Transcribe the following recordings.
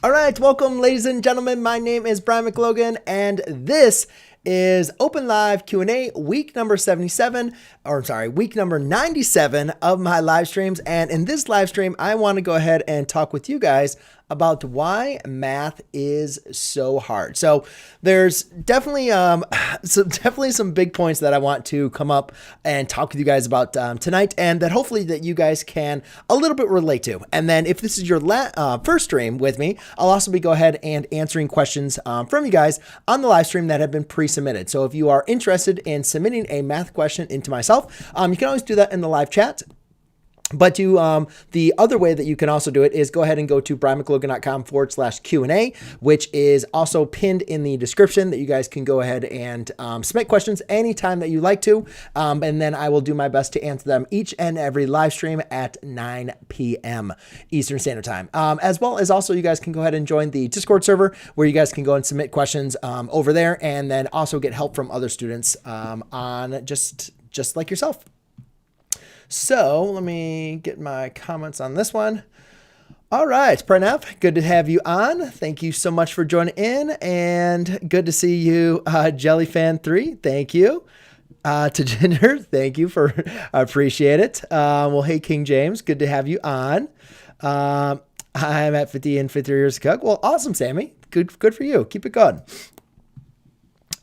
All right, welcome, ladies and gentlemen. My name is Brian McLogan, and this is Open Live Q&A, week number 97 of my live streams. And in this live stream, I want to go ahead and talk with you guys about why math is so hard. So there's definitely some big points that I want to come up and talk with you guys about tonight, and that hopefully that you guys can a little bit relate to. And then if this is your first stream with me, I'll also be go ahead and answering questions from you guys on the live stream that have been pre-submitted. So if you are interested in submitting a math question into myself, you can always do that in the live chat. But the other way that you can also do it is go ahead and go to brianmclogan.com/Q&A, which is also pinned in the description, that you guys can go ahead and submit questions anytime that you like to. And then I will do my best to answer them each and every live stream at 9 p.m. Eastern Standard Time. As well as also you guys can go ahead and join the Discord server, where you guys can go and submit questions over there, and then also get help from other students on just like yourself. So let me get my comments on this one. All right, Pranav, good to have you on. Thank you so much for joining in, and good to see you, Jellyfan3. Thank you. To Ginger, thank you for, I appreciate it. Well, hey, King James, good to have you on. I'm at 50 and 53 years to cook. Well, awesome, Sammy. Good for you. Keep it going.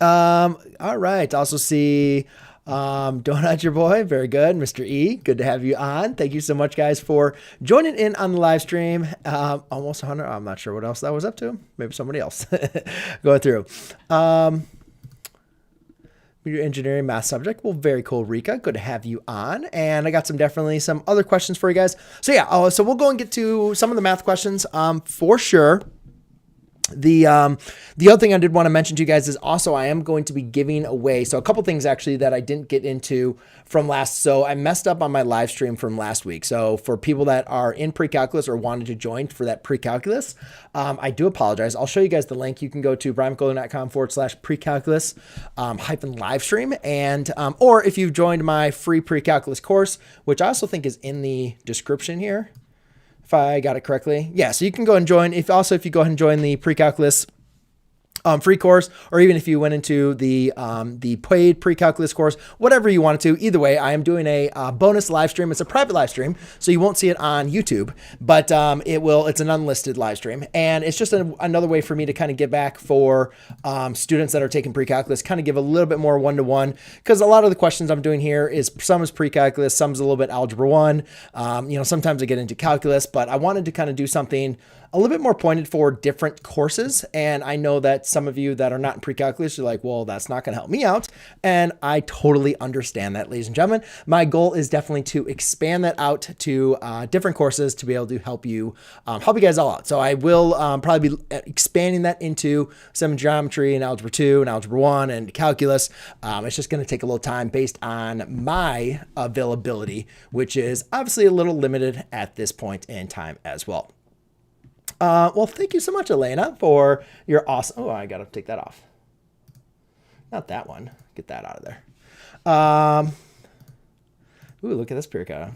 All right. Also see Donut, your boy. Very good. Mr. E, good to have you on. Thank you so much, guys, for joining in on the live stream. Almost 100. I'm not sure what else that was up to. Maybe somebody else going through. Your engineering math subject. Well, very cool, Rika. Good to have you on. And I got definitely some other questions for you guys. So yeah, so we'll go and get to some of the math questions for sure. The other thing I did want to mention to you guys is also I am going to be giving away. So a couple things actually that I didn't get into from last. So I messed up on my live stream from last week. So for people that are in pre-calculus or wanted to join for that pre-calculus, I do apologize. I'll show you guys the link. You can go to brianmclogan.com/pre-calculus live stream. And, or if you've joined my free pre-calculus course, which I also think is in the description here, if I got it correctly. Yeah, so you can go and join. If you go ahead and join the pre-calculus free course, or even if you went into the paid pre-calculus course, whatever you wanted to. Either way, I am doing a bonus live stream. It's a private live stream, so you won't see it on YouTube, but it's an unlisted live stream, and it's just another way for me to kind of get back for students that are taking pre-calculus, kind of give a little bit more one-to-one, because a lot of the questions I'm doing here is some is pre-calculus, some's a little bit algebra 1. Sometimes I get into calculus, but I wanted to kind of do something a little bit more pointed for different courses. And I know that some of you that are not in pre-calculus, you're like, well, that's not going to help me out. And I totally understand that, ladies and gentlemen. My goal is definitely to expand that out to different courses to be able to help you guys all out. So I will probably be expanding that into some geometry and algebra 2 and algebra 1 and calculus. It's just going to take a little time based on my availability, which is obviously a little limited at this point in time as well. Well, thank you so much, Elena, for your awesome... Oh, I got to take that off. Not that one. Get that out of there. Ooh, look at this period.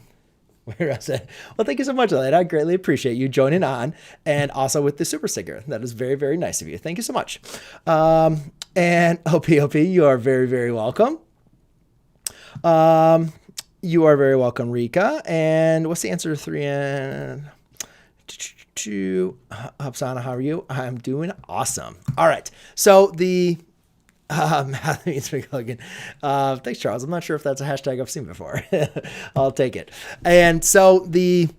Where is it? Well, thank you so much, Elena. I greatly appreciate you joining on, and also with the super sticker. That is very, very nice of you. Thank you so much. And OP, you are very, very welcome. You are very welcome, Rika. And what's the answer to 3 and... Hapsana, how are you? I'm doing awesome. All right. So the math means McLogan. Thanks, Charles. I'm not sure if that's a hashtag I've seen before. I'll take it. And so a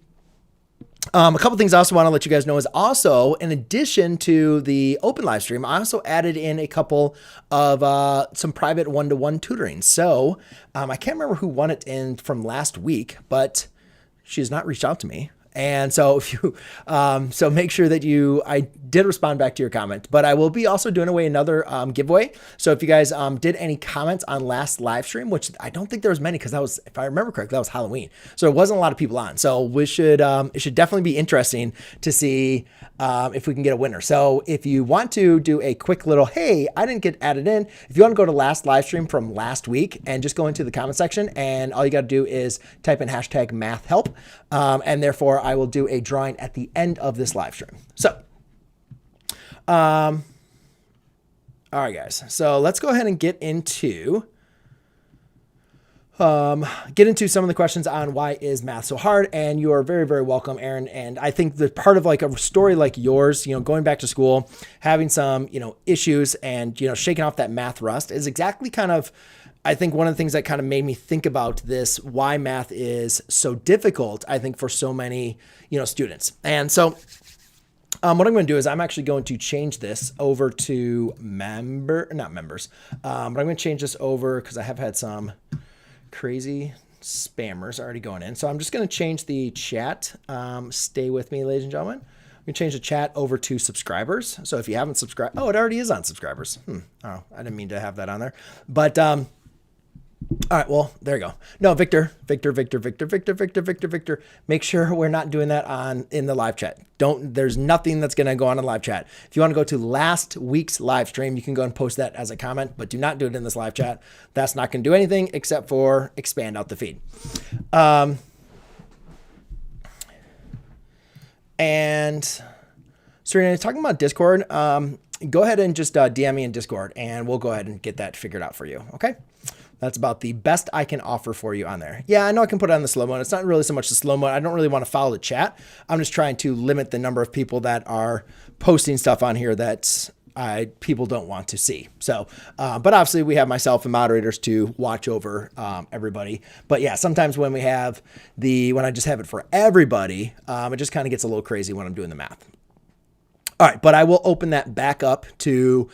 couple things I also want to let you guys know is also, in addition to the open live stream, I also added in a couple of some private one-to-one tutoring. So I can't remember who won it in from last week, but she has not reached out to me. And so if you, so make sure that I did respond back to your comment, but I will be also doing away another giveaway. So if you guys did any comments on last live stream, which I don't think there was many, because that was, if I remember correctly, that was Halloween. So there wasn't a lot of people on. So we should, it should definitely be interesting to see if we can get a winner. So if you want to do a quick little, hey, I didn't get added in. If you want to go to last live stream from last week and just go into the comment section, and all you got to do is type in hashtag math help. And therefore I will do a drawing at the end of this live stream. So All right, guys. So let's go ahead and get into some of the questions on why is math so hard. And you are very, very welcome, Aaron. And I think that part of like a story like yours, going back to school, having some, issues and, shaking off that math rust is exactly kind of, I think one of the things that kind of made me think about this, why math is so difficult, I think for so many, students. And so what I'm going to do is I'm actually going to change this over to not members, but I'm going to change this over because I have had some crazy spammers already going in. So I'm just going to change the chat. Stay with me, ladies and gentlemen. I'm going to change the chat over to subscribers. So if you haven't subscribed, it already is on subscribers. Oh, I didn't mean to have that on there, but, all right, well, there you go. No, Victor. Make sure we're not doing that in the live chat. There's nothing that's going to go on in live chat. If you want to go to last week's live stream, you can go and post that as a comment, but do not do it in this live chat. That's not going to do anything except for expand out the feed. And Serena, talking about Discord, go ahead and just DM me in Discord and we'll go ahead and get that figured out for you. Okay. That's about the best I can offer for you on there. Yeah, I know I can put it on the slow mode. It's not really so much the slow mode. I don't really want to follow the chat. I'm just trying to limit the number of people that are posting stuff on here that people don't want to see. So, but obviously we have myself and moderators to watch over everybody. But yeah, sometimes when I just have it for everybody, it just kind of gets a little crazy when I'm doing the math. All right, but I will open that back up to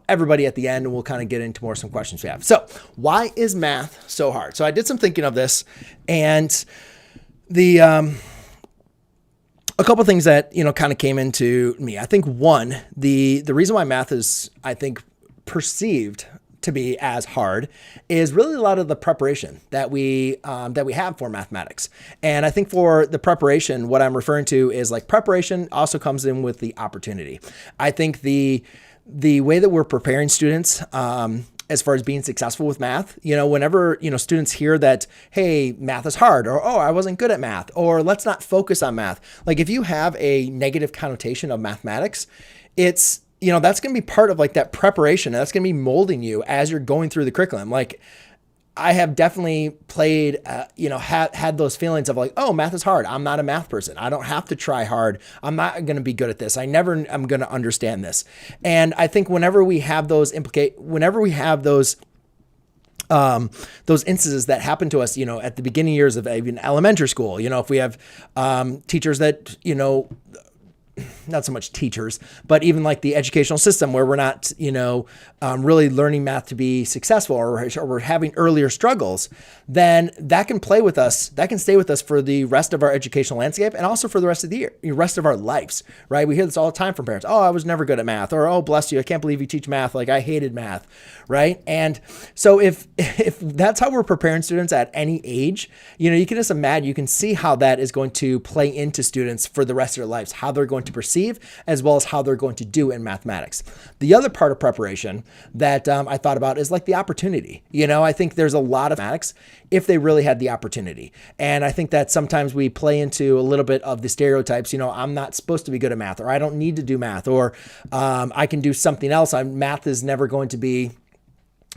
everybody at the end, and we'll kind of get into some questions we have. So why is math so hard? So I did some thinking of this, and a couple of things that, kind of came into me. I think one, the reason why math is, I think, perceived to be as hard is really a lot of the preparation that we have for mathematics. And I think for the preparation, what I'm referring to is like preparation also comes in with the opportunity. I think the way that we're preparing students, as far as being successful with math, whenever, students hear that, hey, math is hard, or, oh, I wasn't good at math, or let's not focus on math. Like if you have a negative connotation of mathematics, it's, that's going to be part of like that preparation. And that's going to be molding you as you're going through the curriculum. Like I have definitely played, had those feelings of like, oh, math is hard. I'm not a math person. I don't have to try hard. I'm not going to be good at this. I never am going to understand this. And I think whenever we have those instances that happen to us, at the beginning years of even elementary school, if we have teachers that, not so much teachers, but even like the educational system where we're not, really learning math to be successful, or we're having earlier struggles, then that can play with us. That can stay with us for the rest of our educational landscape and also for the rest of the year, rest of our lives, right? We hear this all the time from parents. Oh, I was never good at math, or, oh, bless you, I can't believe you teach math. Like I hated math, right? And so if that's how we're preparing students at any age, you can just imagine, you can see how that is going to play into students for the rest of their lives, how they're going to perceive, as well as how they're going to do in mathematics. The other part of preparation that I thought about is like the opportunity. I think there's a lot of mathematics if they really had the opportunity. And I think that sometimes we play into a little bit of the stereotypes, I'm not supposed to be good at math, or I don't need to do math, or I can do something else. Math is never going to be,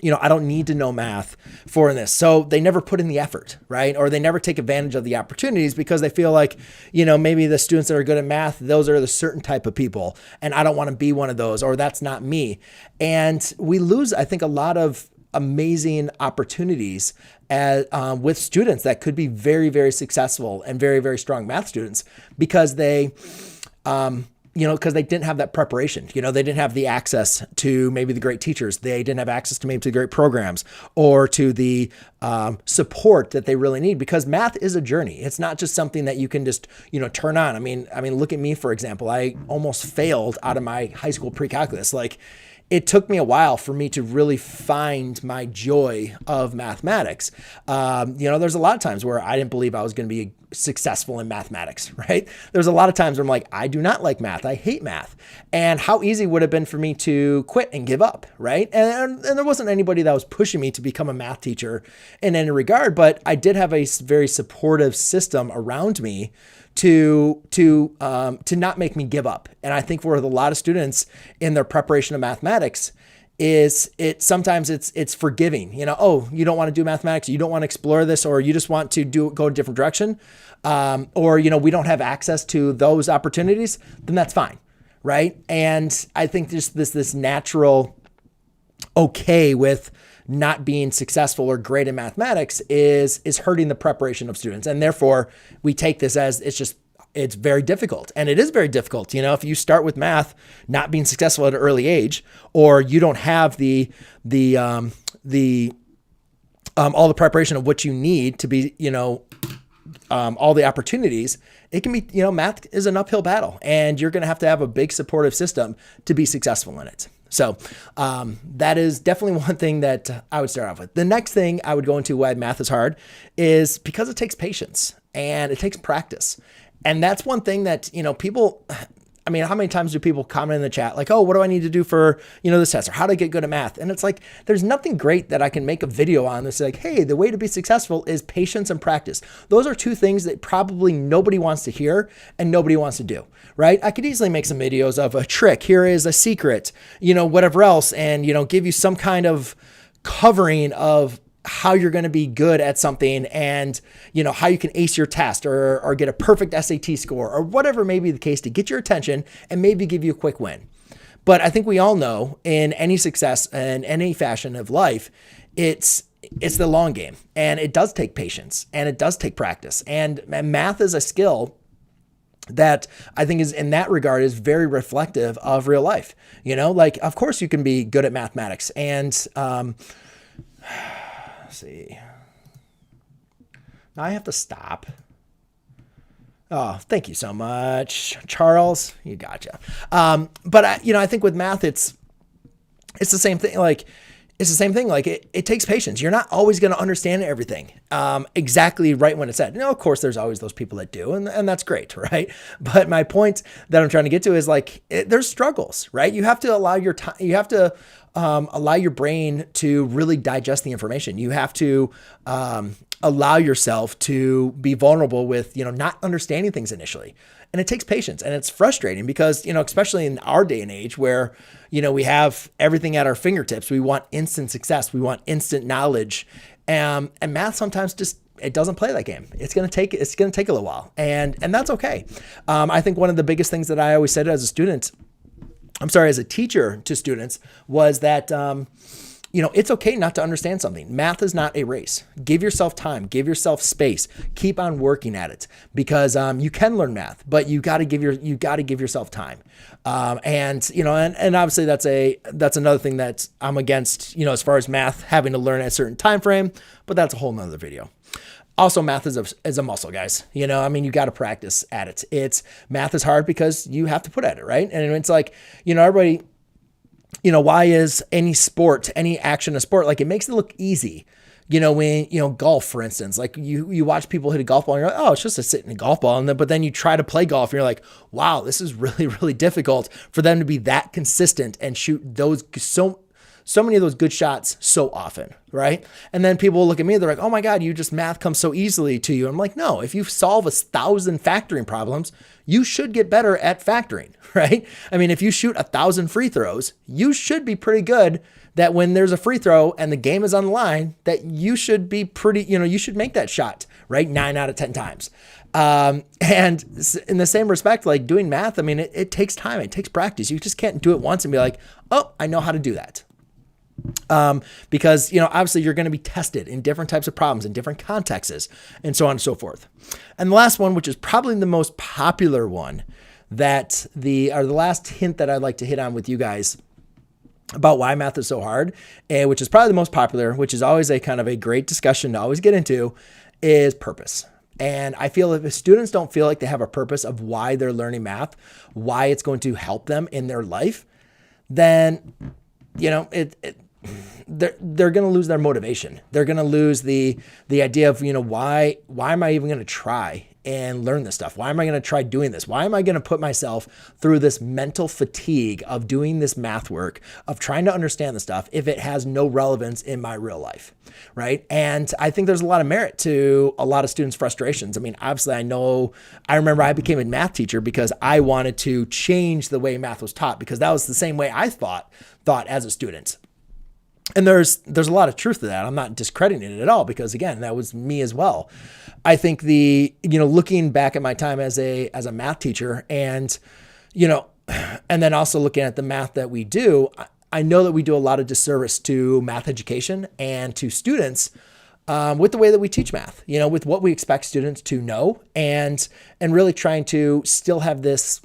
I don't need to know math for this. So they never put in the effort, right? Or they never take advantage of the opportunities because they feel like, maybe the students that are good at math, those are the certain type of people. And I don't want to be one of those, or that's not me. And we lose, I think, a lot of amazing opportunities with students that could be very, very successful and very, very strong math students because they didn't have that preparation. They didn't have the access to maybe the great teachers. They didn't have access to maybe to great programs or to the support that they really need, because math is a journey. It's not just something that you can just, turn on. I mean, look at me, for example. I almost failed out of my high school pre-calculus. Like, it took me a while for me to really find my joy of mathematics. There's a lot of times where I didn't believe I was going to be successful in mathematics, right? There's a lot of times where I'm like, I do not like math. I hate math. And how easy would it have been for me to quit and give up, right? And there wasn't anybody that was pushing me to become a math teacher in any regard, but I did have a very supportive system around me to not make me give up. And I think for a lot of students in their preparation of mathematics, sometimes it's forgiving, oh, you don't want to do mathematics, you don't want to explore this, or you just want to go a different direction. Or, we don't have access to those opportunities, then that's fine. Right. And I think just this natural okay with not being successful or great in mathematics is hurting the preparation of students. And therefore we take this as it's very difficult. And it is very difficult. If you start with math not being successful at an early age, or you don't have all the preparation of what you need to be, all the opportunities, it can be, math is an uphill battle, and you're going to have a big supportive system to be successful in it. So that is definitely one thing that I would start off with. The next thing I would go into why math is hard is because it takes patience and it takes practice. And that's one thing that, people, how many times do people comment in the chat like, oh, what do I need to do for, this test, or how to get good at math? And it's like, there's nothing great that I can make a video on that's like, hey, the way to be successful is patience and practice. Those are two things that probably nobody wants to hear and nobody wants to do, right? I could easily make some videos of a trick. Here is a secret, whatever else, and, give you some kind of covering of how you're going to be good at something, and how you can ace your test or get a perfect SAT score, or whatever may be the case, to get your attention and maybe give you a quick win. But I think we all know in any success and any fashion of life, it's the long game, and it does take patience and it does take practice. And math is a skill that I think is, in that regard, is very reflective of real life. Of course you can be good at mathematics, and see. Now I have to stop. Oh, thank you so much, Charles. You gotcha. But I think with math, it's the same thing. It's the same thing. It takes patience. You're not always going to understand everything exactly right when it's said. Of course, there's always those people that do, and that's great, right? But my point that I'm trying to get to is there's struggles, right? You have to allow your time. You have to allow your brain to really digest the information. You have to allow yourself to be vulnerable with, not understanding things initially. And it takes patience, and it's frustrating because, especially in our day and age where, we have everything at our fingertips. We want instant success. We want instant knowledge. And math sometimes it doesn't play that game. It's going to take a little while, and that's okay. I think one of the biggest things that I always said as a teacher to students was that, it's okay not to understand something. Math is not a race. Give yourself time, give yourself space, keep on working at it, because you can learn math, but you got to give yourself time. And obviously that's another thing that I'm against, as far as math having to learn at a certain time frame, but that's a whole nother video. Also, math is a muscle, guys. You got to practice at it. Math is hard because you have to put at it, right? And it's like, everybody, why is any action a sport? It makes it look easy. When, golf, for instance, you watch people hit a golf ball and you're like, oh, it's just a sitting golf ball. But then you try to play golf and you're like, wow, this is really, really difficult for them to be that consistent and shoot those so many of those good shots so often, right? And then people will look at me, they're like, oh my God, math comes so easily to you. I'm like, no, if you solve 1,000 factoring problems, you should get better at factoring, right? If you shoot 1,000 free throws, you should be pretty good that when there's a free throw and the game is on the line, that you should be pretty, you should make that shot, right? 9 out of 10 times. And in the same respect, doing math, it takes time, it takes practice. You just can't do it once and be like, oh, I know how to do that. Because, obviously you're going to be tested in different types of problems in different contexts and so on and so forth. And the last one, which is probably the most popular one the last hint that I'd like to hit on with you guys about why math is so hard, which is probably the most popular, which is always a kind of a great discussion to always get into, is purpose. And I feel if students don't feel like they have a purpose of why they're learning math, why it's going to help them in their life, then, they're going to lose their motivation. They're going to lose the idea of, why am I even going to try? and learn this stuff? Why am I going to try doing this? Why am I going to put myself through this mental fatigue of doing this math work, of trying to understand the stuff if it has no relevance in my real life, right? And I think there's a lot of merit to a lot of students' frustrations. I mean, obviously I remember I became a math teacher because I wanted to change the way math was taught, because that was the same way I thought as a student. And there's a lot of truth to that. I'm not discrediting it at all, because again, that was me as well. I think looking back at my time as a math teacher, and, and then also looking at the math that we do, I know that we do a lot of disservice to math education and to students with the way that we teach math, with what we expect students to know, and really trying to still have this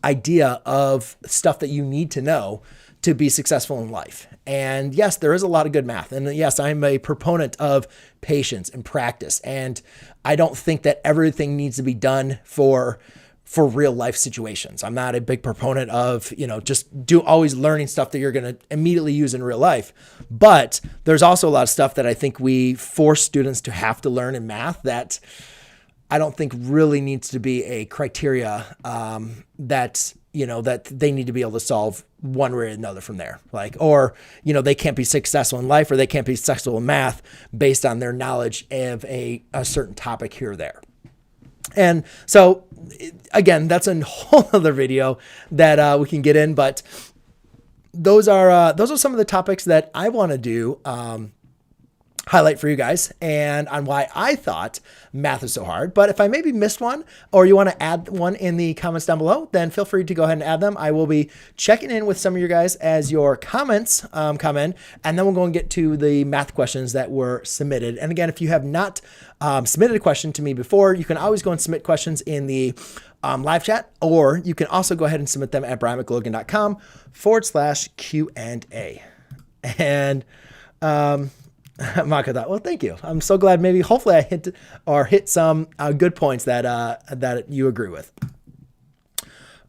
idea of stuff that you need to know to be successful in life. And yes, there is a lot of good math. And yes, I'm a proponent of patience and practice. And I don't think that everything needs to be done for real life situations. I'm not a big proponent of, just always learning stuff that you're going to immediately use in real life. But there's also a lot of stuff that I think we force students to have to learn in math that I don't think really needs to be a criteria that they need to be able to solve one way or another from there. Or they can't be successful in life, or they can't be successful in math based on their knowledge of a certain topic here or there. And so again, that's a whole other video that we can get in, but those are some of the topics that I want to do, highlight for you guys, and on why I thought math is so hard. But if I maybe missed one, or you want to add one in the comments down below, then feel free to go ahead and add them. I will be checking in with some of you guys as your comments come in, and then we'll go and get to the math questions that were submitted. And again, if you have not submitted a question to me before, you can always go and submit questions in the live chat, or you can also go ahead and submit them at brianmclogan.com/Q&A. And Maka thought, well, thank you. I'm so glad. Hopefully I hit some good points that you agree with.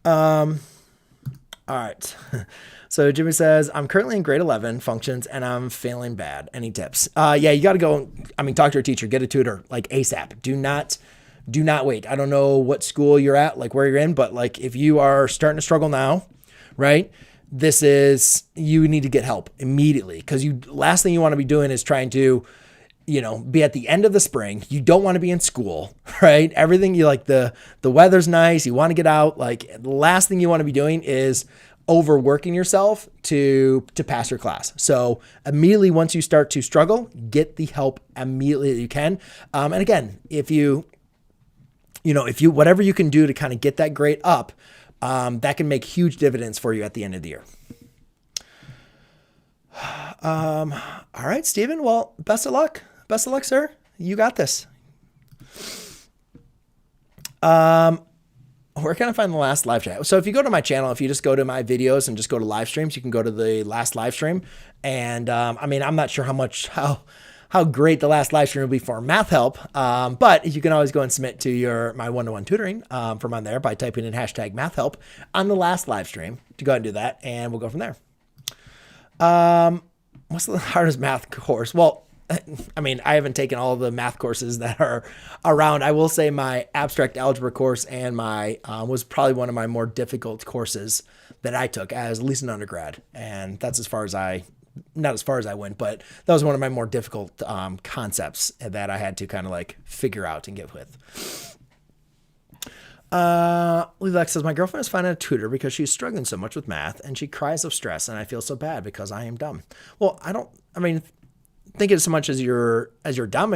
All right. So Jimmy says, I'm currently in grade 11 functions and I'm failing bad. Any tips? Yeah, you got to go. Talk to your teacher, get a tutor ASAP. Do not wait. I don't know what school you're at, where you're in, but if you are starting to struggle now, right? You need to get help immediately, because last thing you want to be doing is trying to, be at the end of the spring. You don't want to be in school, right? Everything the weather's nice. You want to get out. The last thing you want to be doing is overworking yourself to pass your class. So immediately, once you start to struggle, get the help immediately that you can. And again, if you whatever you can do to kind of get that grade up, that can make huge dividends for you at the end of the year. All right, Steven. Well, best of luck. Best of luck, sir. You got this. Where can I find the last live chat? So if you go to my channel, if you just go to my videos and just go to live streams, you can go to the last live stream. And I'm not sure how great the last live stream will be for math help. But you can always go and submit to my one-to-one tutoring from on there by typing in #math help on the last live stream to go ahead and do that. And we'll go from there. What's the hardest math course? Well, I haven't taken all the math courses that are around. I will say my abstract algebra course and my was probably one of my more difficult courses that I took as at least an undergrad. And that's not as far as I went, but that was one of my more difficult concepts that I had to kind of figure out and get with. Lex says, my girlfriend is finding a tutor because she's struggling so much with math and she cries of stress and I feel so bad because I am dumb. Well, think it so much as you're dumb.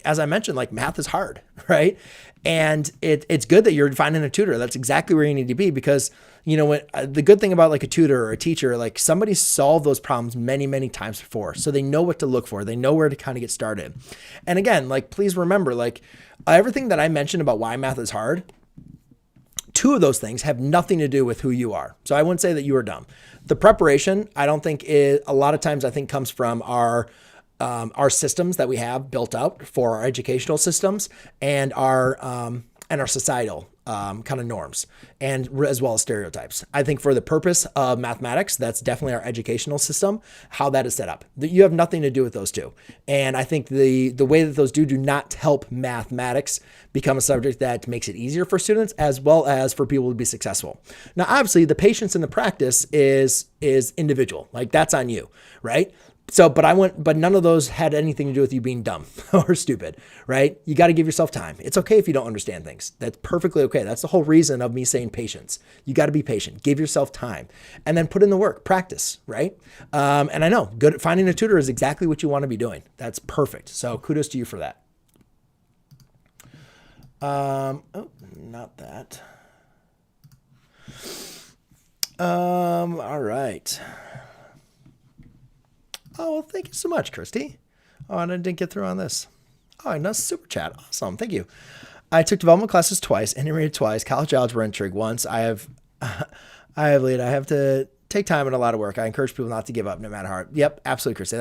As I mentioned, math is hard, right? And it's good that you're finding a tutor. That's exactly where you need to be, because the good thing about a tutor or a teacher, somebody solved those problems many, many times before. So they know what to look for. They know where to kind of get started. And again, please remember, everything that I mentioned about why math is hard, two of those things have nothing to do with who you are. So I wouldn't say that you are dumb. The preparation, I don't think a lot of times comes from our systems that we have built out for our educational systems and our societal kind of norms and as well as stereotypes. I think for the purpose of mathematics, that's definitely our educational system, how that is set up. You have nothing to do with those two. And I think the way that those do not help mathematics become a subject that makes it easier for students as well as for people to be successful. Now, obviously, the patience and the practice is individual. Like that's on you, right? So, but none of those had anything to do with you being dumb or stupid, right? You got to give yourself time. It's okay if you don't understand things. That's perfectly okay. That's the whole reason of me saying patience. You got to be patient, give yourself time, and then put in the work, practice, right? And I know finding a tutor is exactly what you want to be doing. That's perfect. So kudos to you for that. Oh, not that. All right. Oh, well, thank you so much, Christy. Oh, and I didn't get through on this. Oh, and a super chat. Awesome. Thank you. I took development classes twice, integrated twice, college algebra and trig once. I have to take time and a lot of work. I encourage people not to give up no matter how hard. Yep, absolutely, Christy.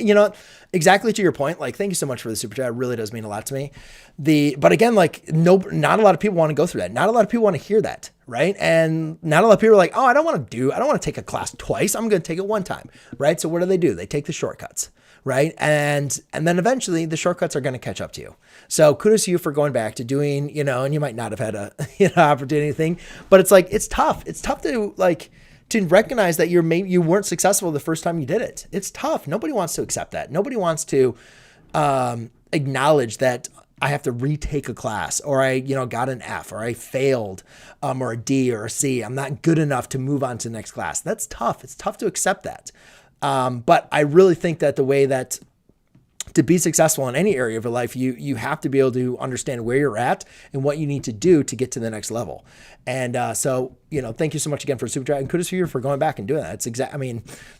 You know, exactly to your point. Like, thank you so much for the super chat. It really does mean a lot to me. But again, like, not a lot of people want to go through that. Not a lot of people want to hear that, right? And not a lot of people are like, oh, I don't want to take a class twice. I'm going to take it one time, right? So what do? They take the shortcuts, right? And then eventually the shortcuts are going to catch up to you. So kudos to you for going back to doing, you know, and you might not have had a opportunity thing, but it's like, it's tough. It's tough to recognize that you weren't successful the first time you did it. It's tough. Nobody wants to accept that. Nobody wants to acknowledge that I have to retake a class, or I got an F, or I failed, or a D or a C. I'm not good enough to move on to the next class. That's tough. It's tough to accept that. But I really think that the way that to be successful in any area of your life, you have to be able to understand where you're at and what you need to do to get to the next level. And so, thank you so much again for super chat, and kudos to you for going back and doing that.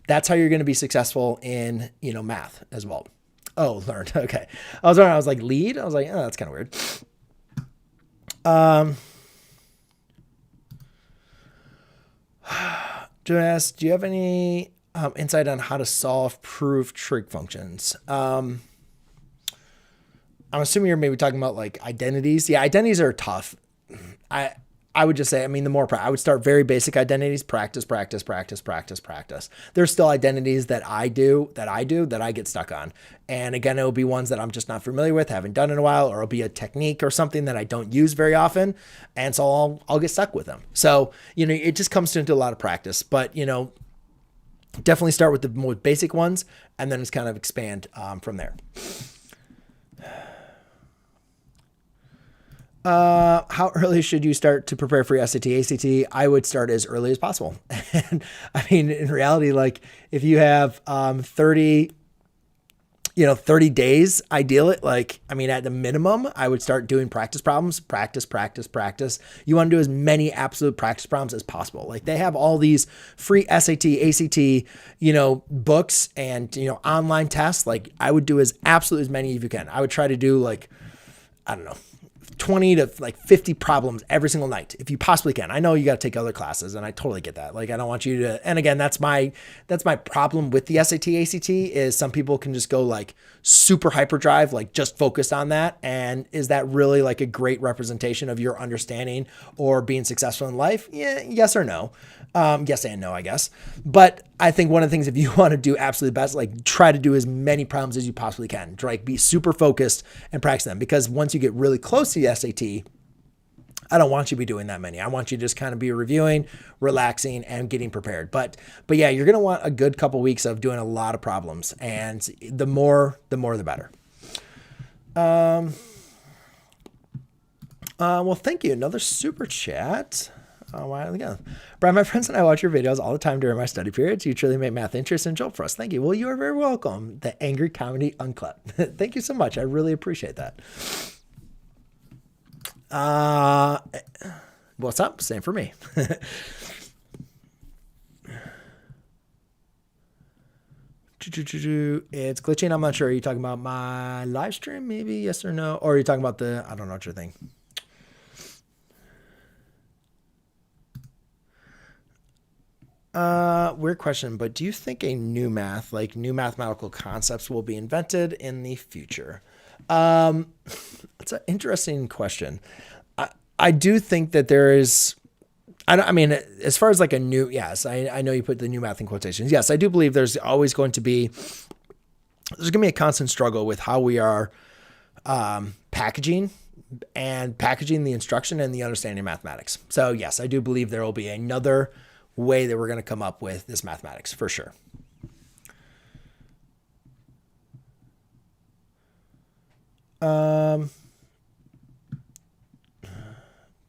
That's how you're going to be successful in, math as well. Oh, learned. Okay. I was like, lead. I was like, oh, that's kind of weird. Do you have any insight on how to solve proof trig functions? I'm assuming you're maybe talking about like identities. Yeah, identities are tough. I would just say, I would start very basic identities, practice. There's still identities that I get stuck on. And again, it'll be ones that I'm just not familiar with, haven't done in a while, or it'll be a technique or something that I don't use very often. And so I'll get stuck with them. So, it just comes into a lot of practice, but, definitely start with the more basic ones and then just kind of expand from there. How early should you start to prepare for your SAT, ACT? I would start as early as possible. And in reality, like if you have 30 days, ideally, at the minimum, I would start doing practice problems, practice. You want to do as many absolute practice problems as possible. Like they have all these free SAT, ACT, books and, online tests. Like I would do as many as you can. I would try to do 20 to 50 problems every single night if you possibly can. I know you got to take other classes and I totally get that. Like I don't want you to, and again, that's my problem with the SAT, ACT is some people can just go super hyperdrive, just focused on that. And is that really a great representation of your understanding or being successful in life? Yeah, yes or no. Yes and no, I guess. But I think one of the things, if you want to do absolutely best, try to do as many problems as you possibly can. Be super focused and practice them, because once you get really close to the SAT, I don't want you to be doing that many. I want you to just kind of be reviewing, relaxing, and getting prepared. But yeah, you're going to want a good couple weeks of doing a lot of problems, and the more the better. Well, thank you. Another super chat. Oh, wow. Again. Brian, my friends and I watch your videos all the time during my study periods. You truly make math interesting and jolt for us. Thank you. Well, you are very welcome. The Angry Comedy Unclip. Thank you so much. I really appreciate that. What's up? Same for me. It's glitching. I'm not sure. Are you talking about my live stream? Maybe yes or no? Or are you talking about I don't know what you're thinking. Weird question, but do you think a new mathematical concepts will be invented in the future? It's an interesting question. I do think that there is, I mean, as far as like a new, yes, I know you put the new math in quotations. Yes, I do believe there's always going to be, there's going to be a constant struggle with how we are packaging the instruction and the understanding of mathematics. So yes, I do believe there will be another way that we're going to come up with this mathematics for sure. Do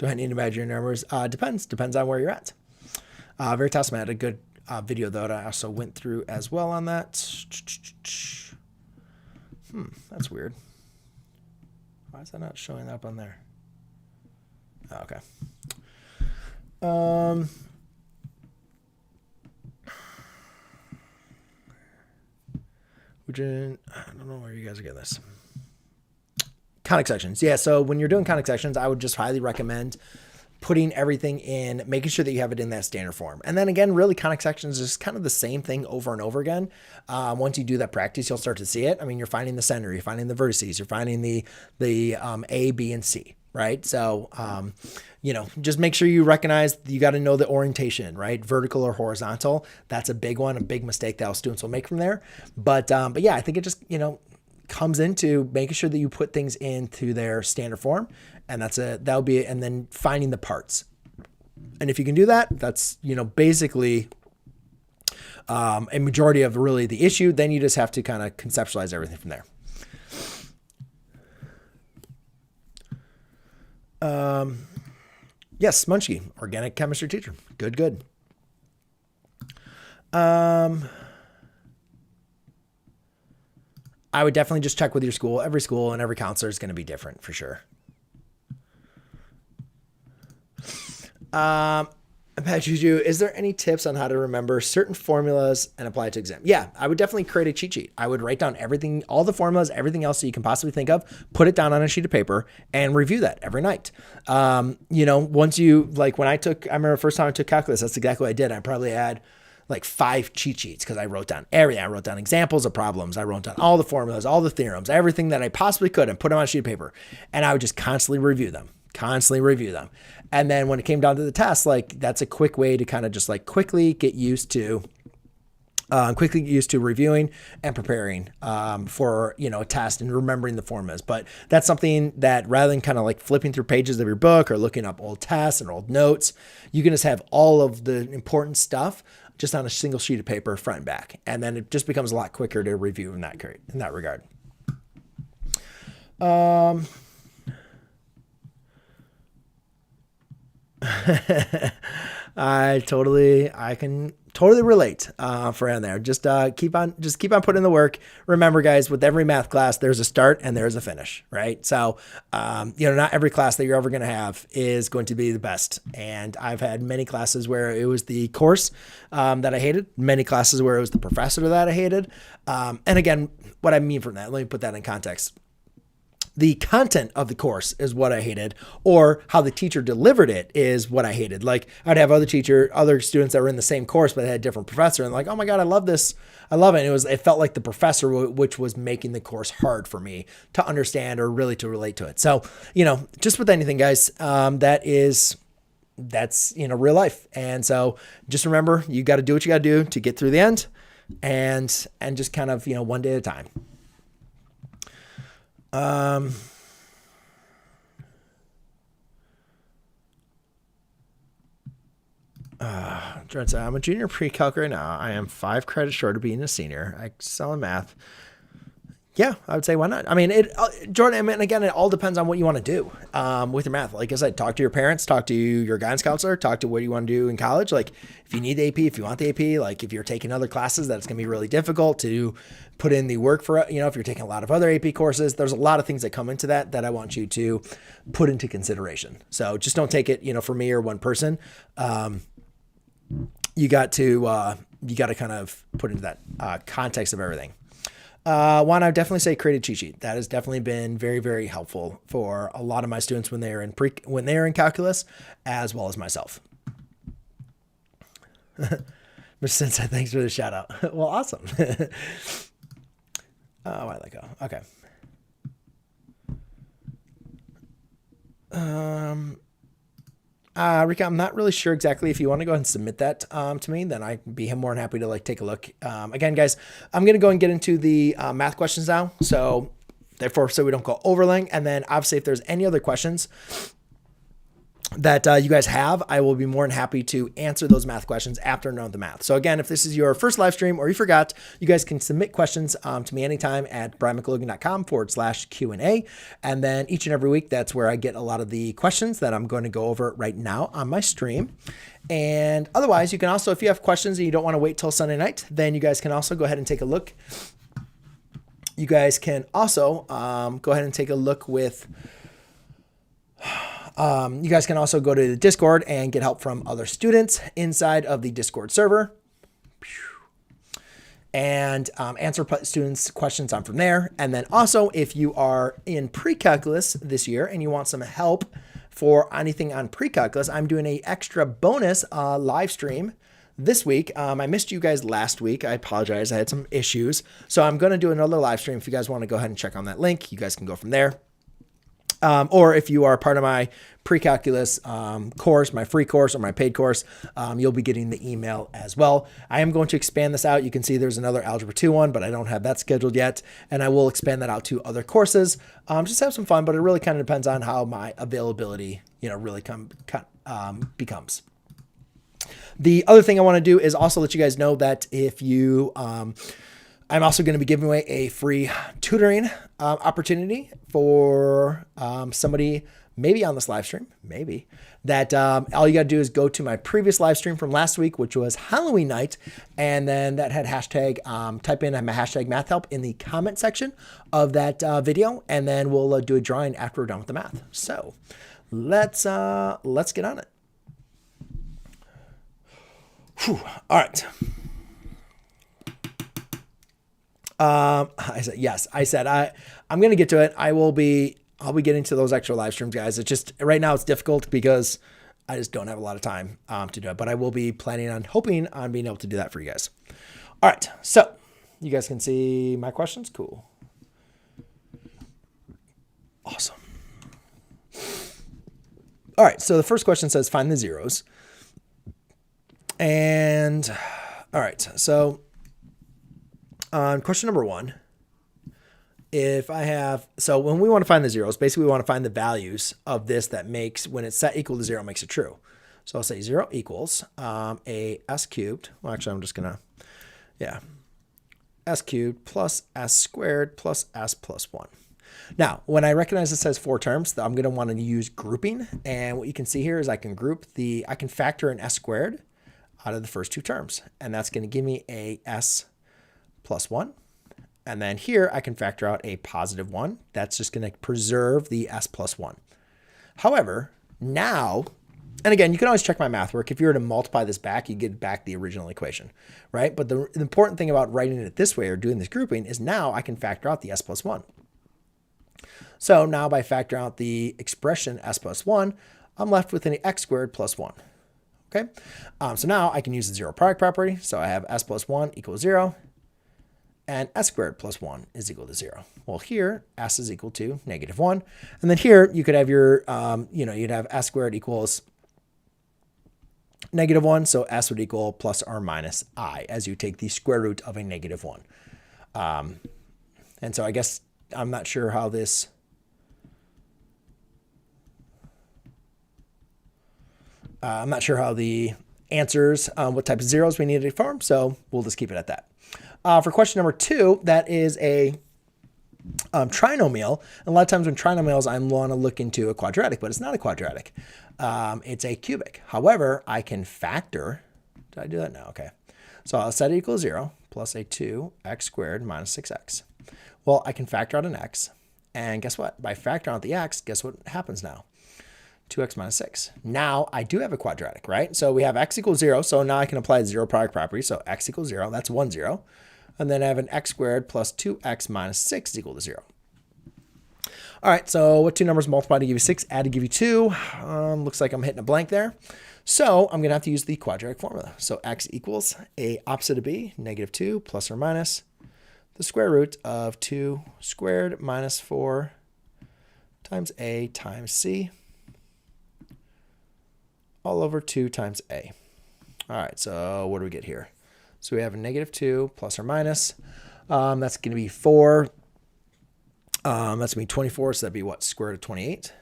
I need imaginary numbers? Depends on where you're at. Veritas had a good video though that I also went through as well on that. That's weird. Why is that not showing up on there? Oh, okay. I don't know where you guys are getting this. Conic sections. Yeah, so when you're doing conic sections, I would just highly recommend putting everything in, making sure that you have it in that standard form. And then again, really conic sections is kind of the same thing over and over again. Once you do that practice, you'll start to see it. I mean, you're finding the center, you're finding the vertices, you're finding the A, B, and C, right? So, just make sure you recognize you got to know the orientation, right? Vertical or horizontal. That's a big one, a big mistake that students will make from there. But yeah, I think it just, comes into making sure that you put things into their standard form, and that'll be it. And then finding the parts. And if you can do that, that's, basically a majority of really the issue. Then you just have to kind of conceptualize everything from there. Yes, Munchie, organic chemistry teacher. Good. I would definitely just check with your school. Every school and every counselor is going to be different for sure. Juju, is there any tips on how to remember certain formulas and apply it to exam? Yeah, I would definitely create a cheat sheet. I would write down everything, all the formulas, everything else that you can possibly think of, put it down on a sheet of paper and review that every night. Once you, I remember the first time I took calculus, that's exactly what I did. I probably had like 5 cheat sheets because I wrote down everything. I wrote down examples of problems. I wrote down all the formulas, all the theorems, everything that I possibly could, and put them on a sheet of paper. And I would just constantly review them. And then when it came down to the test, that's a quick way to kind of just quickly get used to reviewing and preparing for, a test and remembering the formulas. But that's something that rather than kind of flipping through pages of your book or looking up old tests and old notes, you can just have all of the important stuff just on a single sheet of paper, front and back. And then it just becomes a lot quicker to review in that regard. I can totally relate for in there. Just keep on putting in the work. Remember, guys, with every math class, there's a start and there's a finish, right? So, not every class that you're ever going to have is going to be the best. And I've had many classes where it was the course that I hated, many classes where it was the professor that I hated. And again, what I mean from that, let me put that in context. The content of the course is what I hated, or how the teacher delivered it is what I hated. I'd have other students that were in the same course, but had a different professor, and oh my God, I love this. I love it. And it felt like the professor, which was making the course hard for me to understand or really to relate to it. So, just with anything, guys, that's real life. And so just remember, you got to do what you got to do to get through the end, and just kind of, one day at a time. I'm a junior pre-calc right now. I am 5 credits short of being a senior. I excel in math. Yeah, I would say why not? I mean, Jordan, and again, it all depends on what you want to do with your math. Like I said, talk to your parents, talk to your guidance counselor, talk to what you want to do in college. If you need the AP, if you want the AP, if you're taking other classes, that's going to be really difficult to put in the work for, if you're taking a lot of other AP courses, there's a lot of things that come into that I want you to put into consideration. So just don't take it, for me or one person. You got to kind of put into that context of everything. One, I would definitely say create a cheat sheet. That has definitely been very, very helpful for a lot of my students when they're in calculus, as well as myself. Mr. Sensei, thanks for the shout out. Well, awesome. Why'd that go? Okay. Rika, I'm not really sure exactly. If you want to go ahead and submit that to me, then I'd be more than happy to like take a look. Again, guys, I'm going to go and get into the math questions now. So therefore, so we don't go overlaying. And then obviously if there's any other questions that you guys have, I will be more than happy to answer those math questions after knowing the math. So again, if this is your first live stream or you forgot, you guys can submit questions to me anytime at brianmclogan.com/Q&A. And then each and every week, that's where I get a lot of the questions that I'm going to go over right now on my stream. And otherwise, you can also, if you have questions and you don't want to wait till Sunday night, then you guys can also go ahead and take a look. You guys can also go ahead and take a look with... you guys can also go to the Discord and get help from other students inside of the Discord server and answer students' questions on from there. And then also, if you are in pre-calculus this year and you want some help for anything on pre-calculus, I'm doing an extra bonus live stream this week. I missed you guys last week. I apologize. I had some issues. So I'm going to do another live stream. If you guys want to go ahead and check on that link, you guys can go from there. Or if you are part of my pre-calculus course, my free course or my paid course, you'll be getting the email as well. I am going to expand this out. You can see there's another Algebra 2 one, but I don't have that scheduled yet. And I will expand that out to other courses. Just have some fun, but it really kind of depends on how my availability, really becomes. The other thing I want to do is also let you guys know that if you... I'm also going to be giving away a free tutoring opportunity for somebody maybe on this live stream, maybe, that all you got to do is go to my previous live stream from last week, which was Halloween night. And then that had hashtag, type in my hashtag math help in the comment section of that video. And then we'll do a drawing after we're done with the math. So let's get on it. Whew. All right. I said, yes, I said, I'm going to get to it. I'll be getting to those extra live streams, guys. It's just right now it's difficult because I just don't have a lot of time, to do it, but I will be hoping on being able to do that for you guys. All right. So you guys can see my questions. Cool. Awesome. All right. So the first question says, find the zeros. And all right. So on question number 1, so when we want to find the zeros, basically we want to find the values of this that makes, when it's set equal to 0, makes it true. So I'll say 0 equals a s cubed. Well, actually, I'm just going to, s cubed plus s squared plus s plus 1. Now, when I recognize it says 4 terms, I'm going to want to use grouping. And what you can see here is I can factor an s squared out of the first 2 terms. And that's going to give me a s plus 1. And then here I can factor out a positive 1. That's just going to preserve the s plus 1. However, now, and again, you can always check my math work. If you were to multiply this back, you get back the original equation, right? But the important thing about writing it this way or doing this grouping is now I can factor out the s plus 1. So now by factoring out the expression s plus 1, I'm left with an x squared plus 1. Okay, so now I can use the zero product property. So I have s plus 1 equals 0. And s squared plus 1 is equal to 0. Well, here, s is equal to negative 1. And then here, you could have your, you'd have s squared equals negative 1. So s would equal plus or minus I as you take the square root of a negative 1. And so I guess I'm not sure how this... I'm not sure how the answers, what type of zeros we need to form. So we'll just keep it at that. For question number 2, that is a trinomial. And a lot of times when trinomials, I want to look into a quadratic, but it's not a quadratic. It's a cubic. However, I can factor. Did I do that? No. Okay. So I'll set it equals 0 plus a 2x squared minus 6x. Well, I can factor out an x. And guess what? By factoring out the x, guess what happens now? 2x minus 6. Now I do have a quadratic, right? So we have x equals 0. So now I can apply the zero product property. So x equals 0. That's 1, 0. And then I have an x squared plus 2x minus 6 is equal to 0. All right, so what 2 numbers multiply to give you 6, add to give you 2? Looks like I'm hitting a blank there. So I'm going to have to use the quadratic formula. So x equals a opposite of b, negative 2 plus or minus the square root of 2 squared minus 4 times a times c all over 2 times a. All right, so what do we get here? So we have a negative 2 plus or minus. That's going to be 4. That's going to be 24, so that'd be what? Square root of 28.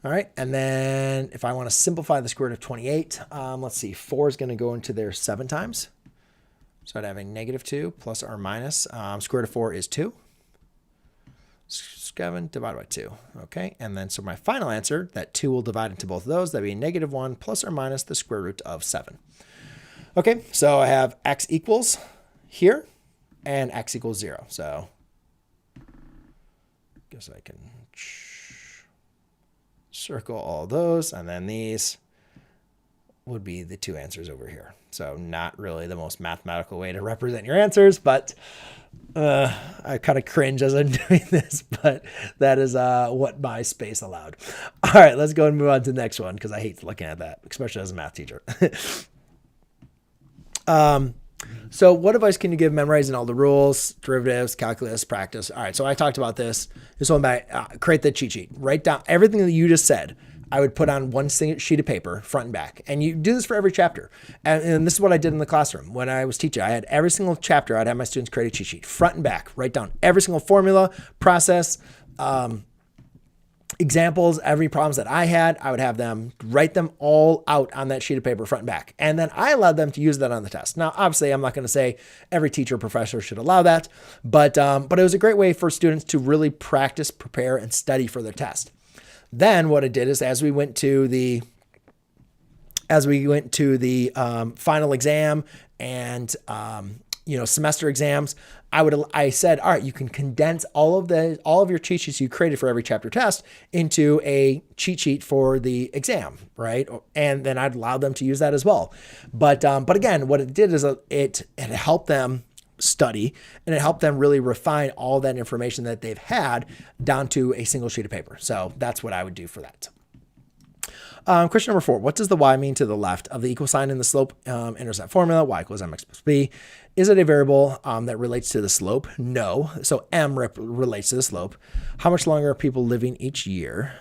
All right, and then if I want to simplify the square root of 28, let's see, 4 is going to go into there 7 times. So I'd have a negative 2 plus or minus. Square root of 4 is 2. 7 divided by 2. Okay, and then so my final answer, that 2 will divide into both of those. That'd be negative 1 plus or minus the square root of 7. Okay, so I have x equals here and x equals 0. So I guess I can circle all those, and then these would be the 2 answers over here. So not really the most mathematical way to represent your answers, but I kind of cringe as I'm doing this, but that is what my space allowed. All right, let's go and move on to the next one because I hate looking at that, especially as a math teacher. So what advice can you give memorizing all the rules, derivatives, calculus, practice? All right, so I talked about this. This one back, create the cheat sheet. Write down everything that you just said. I would put on one sheet of paper, front and back. And you do this for every chapter. And this is what I did in the classroom. When I was teaching, I had every single chapter, I'd have my students create a cheat sheet, front and back. Write down every single formula, process, examples, every problems that I had, I would have them write them all out on that sheet of paper, front and back. And then I allowed them to use that on the test. Now, obviously, I'm not going to say every teacher or professor should allow that, but it was a great way for students to really practice, prepare, and study for their test. Then what I did is as we went to the final exam and semester exams, I said, all right, you can condense all of your cheat sheets you created for every chapter test into a cheat sheet for the exam, right? And then I'd allow them to use that as well. But again, what it did is it helped them study, and it helped them really refine all that information that they've had down to a single sheet of paper. So that's what I would do for that. Question number 4, what does the y mean to the left of the equal sign in the slope intercept formula? Y equals mx plus b. Is it a variable that relates to the slope? No. So m relates to the slope. How much longer are people living each year?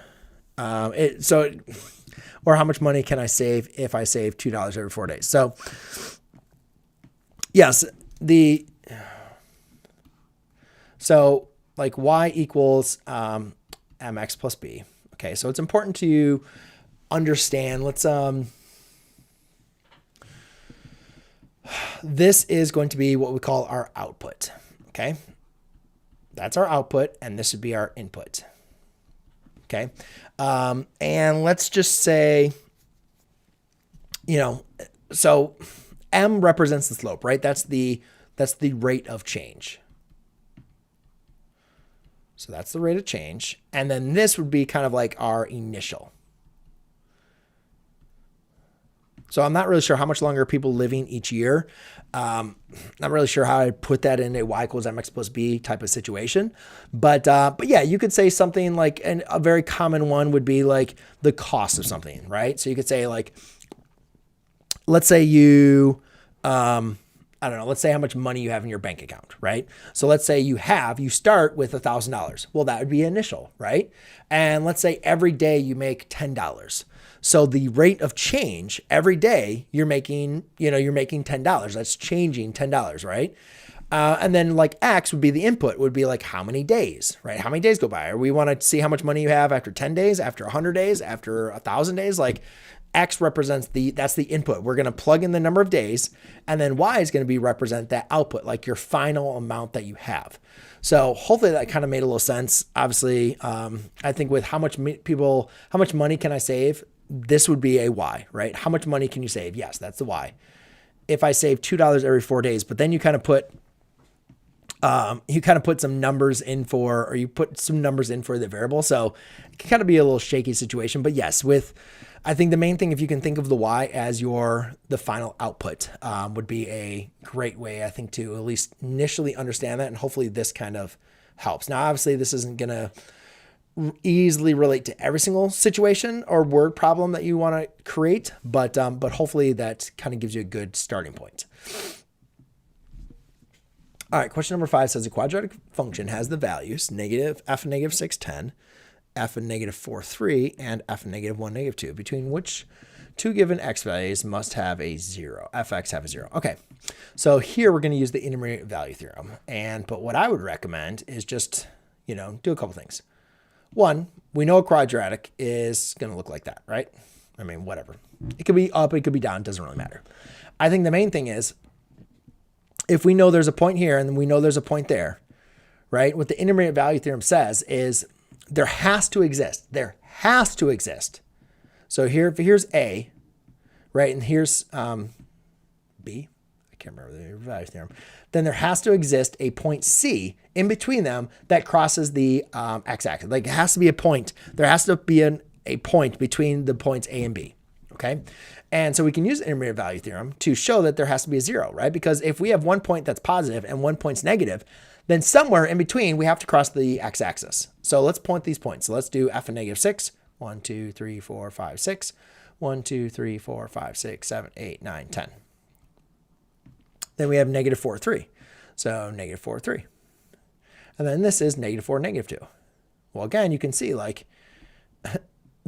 Or how much money can I save if I save $2 every 4 days? So yes, like y equals mx plus b. Okay, so it's important to understand. This is going to be what we call our output. Okay, that's our output, and this would be our input. Okay, and let's just say, so m represents the slope, right? That's the rate of change. So that's the rate of change. And then this would be kind of like our initial. So I'm not really sure how much longer are people living each year. Not really sure how I'd put that in a y equals mx plus b type of situation. But yeah, you could say something like, and a very common one would be like the cost of something, right? So you could say like, let's say you, let's say how much money you have in your bank account, right? So let's say you start with $1,000. Well, that would be initial, right? And let's say every day you make $10. So the rate of change every day you're making $10. That's changing $10, right? And then like X would be the input, would be like how many days, right? How many days go by? Or we want to see how much money you have after 10 days, after 100 days, after 1,000 days, like X represents that's the input. We're going to plug in the number of days, and then Y is going to represent that output, like your final amount that you have. So hopefully that kind of made a little sense. Obviously, I think with how much money can I save? This would be a Y, right? How much money can you save? Yes, that's the Y. If I save $2 every 4 days, but then you kind of put some numbers in for the variable. So it can kind of be a little shaky situation, but yes, I think the main thing, if you can think of the Y as the final output, would be a great way, I think, to at least initially understand that. And hopefully this kind of helps. Now, obviously this isn't going to easily relate to every single situation or word problem that you want to create, but hopefully that kind of gives you a good starting point. All right, question number 5 says a quadratic function has the values f negative 610, f of negative 4, 3, and f of negative 1, negative 2, between which two given x values must have a 0, fx have a 0. Okay, so here we're going to use the intermediate value theorem. But what I would recommend is just, do a couple things. One, we know a quadratic is going to look like that, right? I mean, whatever. It could be up, it could be down, it doesn't really matter. I think the main thing is, if we know there's a point here and we know there's a point there, right? What the intermediate value theorem says is there has to exist. There has to exist. So here's A, right? And here's B. I can't remember the value theorem. Then there has to exist a point C in between them that crosses the x-axis. Like it has to be a point. There has to be a point between the points A and B, okay? And so we can use the intermediate value theorem to show that there has to be a 0, right? Because if we have one point that's positive and one point's negative, then somewhere in between we have to cross the x-axis. So let's point these points. So let's do f of negative 6. 1, 2, 3, 4, 5, 6. 1, 2, 3, 4, 5, 6, 7, 8, 9, 10. Then we have negative 4, 3. So negative 4, 3. And then this is negative 4, negative 2. Well, again, you can see like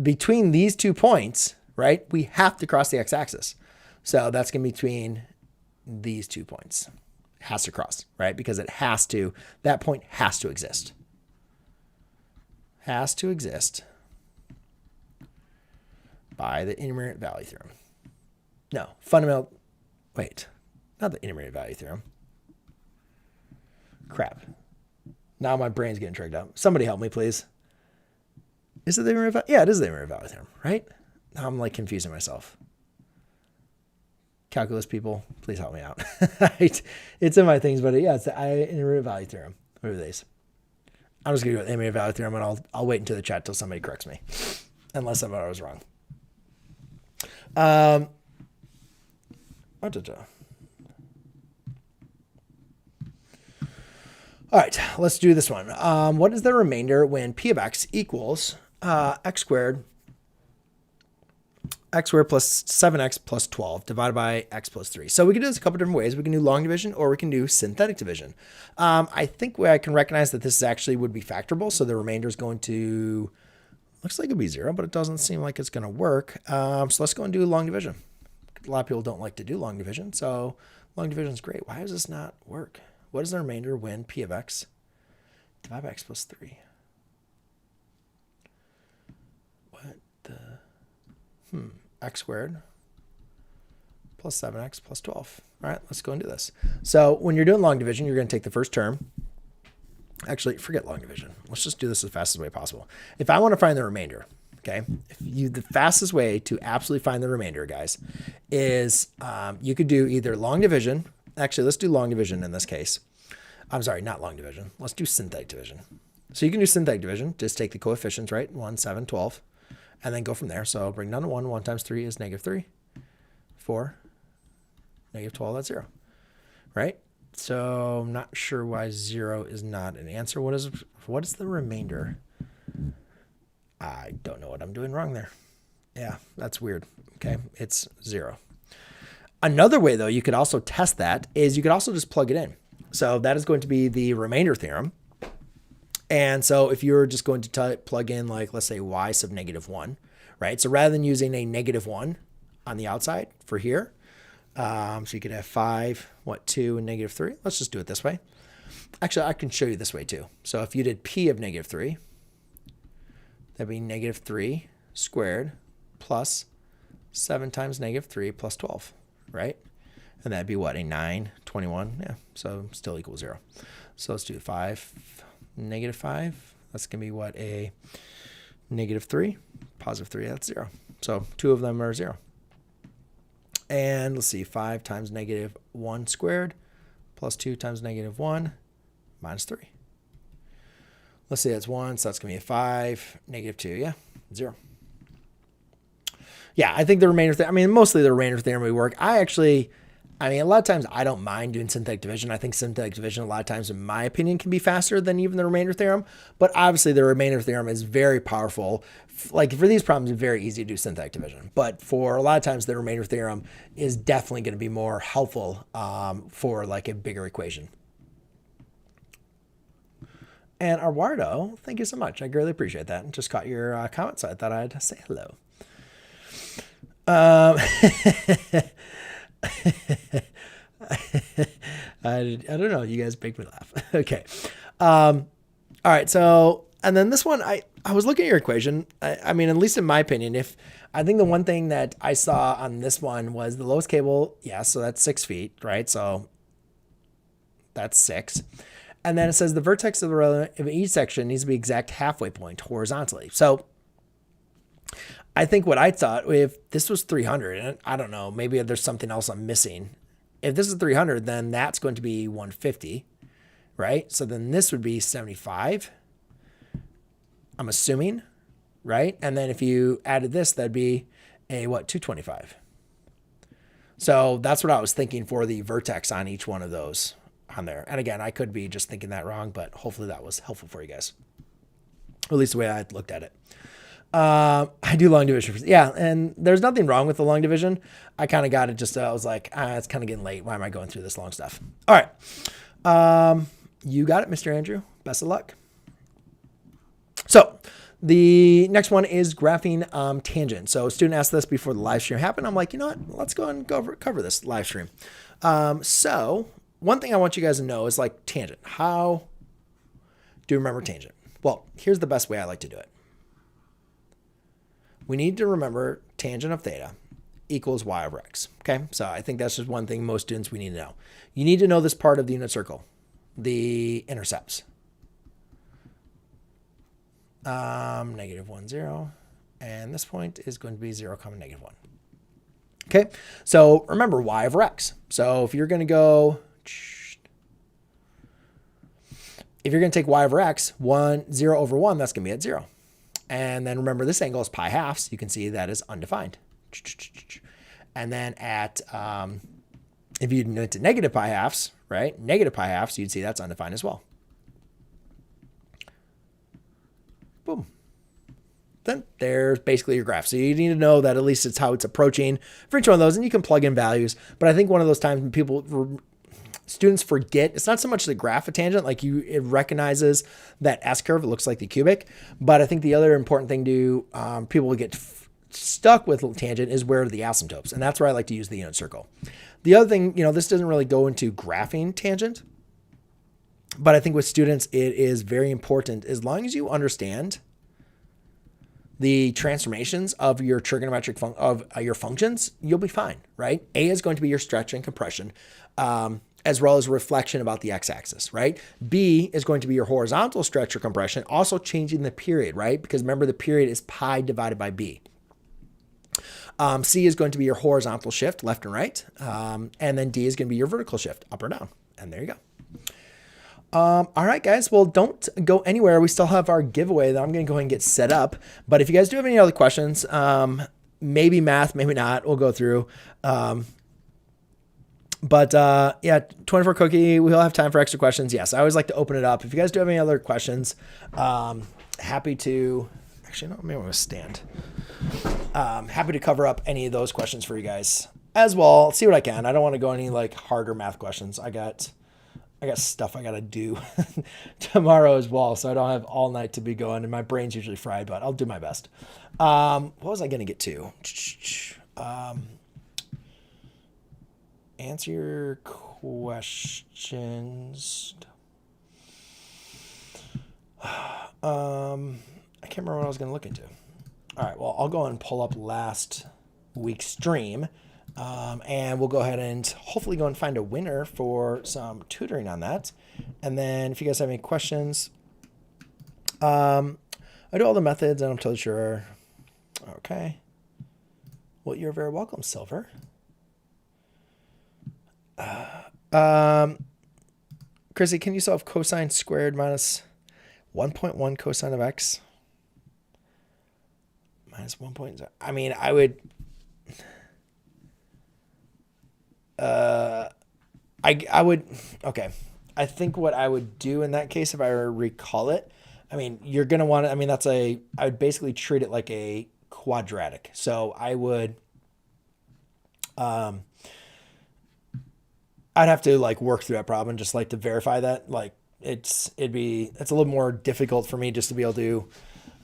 between these 2 points, right, we have to cross the x-axis. So that's going to be between these 2 points. It has to cross, right? Because it has to, that point has to exist. Has to exist by the intermediate value theorem. No, fundamental, wait, not the intermediate value theorem. Crap. Now my brain's getting tricked up. Somebody help me, please. Is it the intermediate value? Yeah, it is the intermediate value theorem, right? Now I'm like confusing myself. Calculus people, please help me out. It's in my things, but yeah, it's the intermediate value theorem. What are these? I'm just going to go with the intermediate value theorem, and I'll wait until the chat till somebody corrects me, unless I thought I was wrong. All right, let's do this one. What is the remainder when p of x equals x squared plus 7x plus 12 divided by x plus 3? So we can do this a couple different ways. We can do long division or we can do synthetic division. I think I can recognize that this actually would be factorable. So the remainder is going to, looks like it'd be 0, but it doesn't seem like it's going to work. So let's go and do long division. A lot of people don't like to do long division. So long division is great. Why does this not work? What is the remainder when p of x divided by x plus 3? What the? X squared plus 7x plus 12. All right, let's go and do this. So when you're doing long division, you're going to take the first term. Actually, forget long division. Let's just do this the fastest way possible. If I want to find the remainder, okay, the fastest way to absolutely find the remainder, guys, is you could do either long division. Actually, let's do long division in this case. I'm sorry, not long division. Let's do synthetic division. So you can do synthetic division. Just take the coefficients, right? 1, 7, 12. And then go from there. So bring down to 1. 1 times 3 is negative 3. 4, negative 12, that's 0. Right? So I'm not sure why 0 is not an answer. What is the remainder? I don't know what I'm doing wrong there. Yeah, that's weird. Okay, it's 0. Another way, though, you could also test that is you could also just plug it in. So that is going to be the remainder theorem. And so if you're just going to plug in, like, let's say y sub negative 1, right? So rather than using a negative 1 on the outside for here, so you could have 5, 2, and negative 3. Let's just do it this way. Actually, I can show you this way too. So if you did p of negative 3, that'd be negative 3 squared plus 7 times negative 3 plus 12, right? And that'd be what, a 9, 21? Yeah, so still equals 0. So let's do 5. Negative 5, that's going to be what, a negative 3, positive 3, that's 0. So 2 of them are 0. And let's see, 5 times negative 1 squared plus 2 times negative 1 minus 3. Let's say that's 1, so that's going to be a 5, negative 2, yeah, 0. Yeah, I think the remainder, mostly the remainder theorem would work. A lot of times I don't mind doing synthetic division. I think synthetic division a lot of times, in my opinion, can be faster than even the remainder theorem. But obviously the remainder theorem is very powerful. Like for these problems, it's very easy to do synthetic division. But for a lot of times, the remainder theorem is definitely going to be more helpful for like a bigger equation. And Arwardo, thank you so much. I greatly appreciate that. Just caught your comment, so I thought I'd say hello. I don't know. You guys make me laugh. Okay. All right. So, and then this one, I was looking at your equation. I mean, at least in my opinion, I think the one thing that I saw on this one was the lowest cable. Yeah. So that's 6 feet, right? So that's 6. And then it says the vertex of each section needs to be exact halfway point horizontally. So I think what I thought, if this was 300, and I don't know, maybe there's something else I'm missing. If this is 300, then that's going to be 150, right? So then this would be 75, I'm assuming, right? And then if you added this, that'd be 225. So that's what I was thinking for the vertex on each one of those on there. And again, I could be just thinking that wrong, but hopefully that was helpful for you guys. Or at least the way I looked at it. I do long division. Yeah. And there's nothing wrong with the long division. I kind of got it just, I was like, it's kind of getting late. Why am I going through this long stuff? All right. You got it, Mr. Andrew. Best of luck. So the next one is graphing tangent. So a student asked this before the live stream happened. I'm like, you know what? Let's go and cover this live stream. So one thing I want you guys to know is like tangent. How do you remember tangent? Well, here's the best way I like to do it. We need to remember tangent of theta equals y over x. Okay, so I think that's just one thing most students we need to know. You need to know this part of the unit circle, the intercepts. -1, 0. And this point is going to be 0, -1. Okay, so remember y over x. So if you're going to go, if you're going to take y over x, 0 over 1, that's going to be at 0. And then remember this angle is pi halves. You can see that is undefined. And then at, if you went to negative pi halves, right? Negative pi halves, you'd see that's undefined as well. Boom. Then there's basically your graph. So you need to know that at least it's how it's approaching for each one of those, and you can plug in values. But I think one of those times when students forget, it's not so much the graph of tangent, like it recognizes that S curve, it looks like the cubic. But I think the other important thing to people will get stuck with tangent is where are the asymptotes. And that's where I like to use the unit circle. The other thing, this doesn't really go into graphing tangent, but I think with students, it is very important as long as you understand the transformations of your trigonometric your functions, you'll be fine, right? A is going to be your stretch and compression, as well as reflection about the x-axis, right? B is going to be your horizontal stretch or compression, also changing the period, right? Because remember the period is pi divided by B. C is going to be your horizontal shift, left and right. And then D is going to be your vertical shift, up or down. And there you go. All right, guys. Well, don't go anywhere. We still have our giveaway that I'm going to go ahead and get set up. But if you guys do have any other questions, maybe math, maybe not, we'll go through. Yeah, 24 cookie. We'll have time for extra questions. Yes, I always like to open it up. If you guys do have any other questions, happy to. Actually, no, maybe I'm going to stand. Happy to cover up any of those questions for you guys as well. See what I can. I don't want to go any like harder math questions. I got stuff I got to do tomorrow as well. So I don't have all night to be going and my brain's usually fried, but I'll do my best. What was I going to get to? Answer your questions. I can't remember what I was going to look into. All right. Well, I'll go and pull up last week's stream. And we'll go ahead and hopefully go and find a winner for some tutoring on that. And then if you guys have any questions, I do all the methods and I'm totally sure. Okay. Well, you're very welcome, Silver. Chrissy, can you solve cosine squared minus 1.1 cosine of x? Minus 1.0. I mean, I would... I would, okay. I think what I would do in that case, if I recall it, I mean, you're going to want to, I mean, I would basically treat it like a quadratic. So I would, I'd have to like work through that problem just like to verify that, like it's a little more difficult for me just to be able to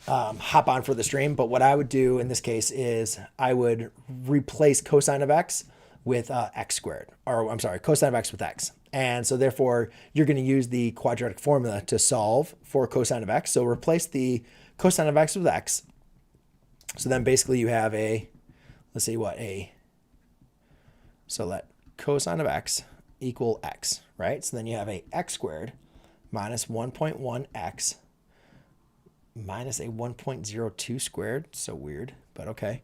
hop on for the stream. But what I would do in this case is I would replace cosine of x with x squared, or I'm sorry, cosine of x with x. And so therefore you're going to use the quadratic formula to solve for cosine of x. So replace the cosine of x with x. So then basically you have a, let's see what so let cosine of x equal x, right? So then you have a x squared minus 1.1x minus a 1.02 squared. So weird, but okay.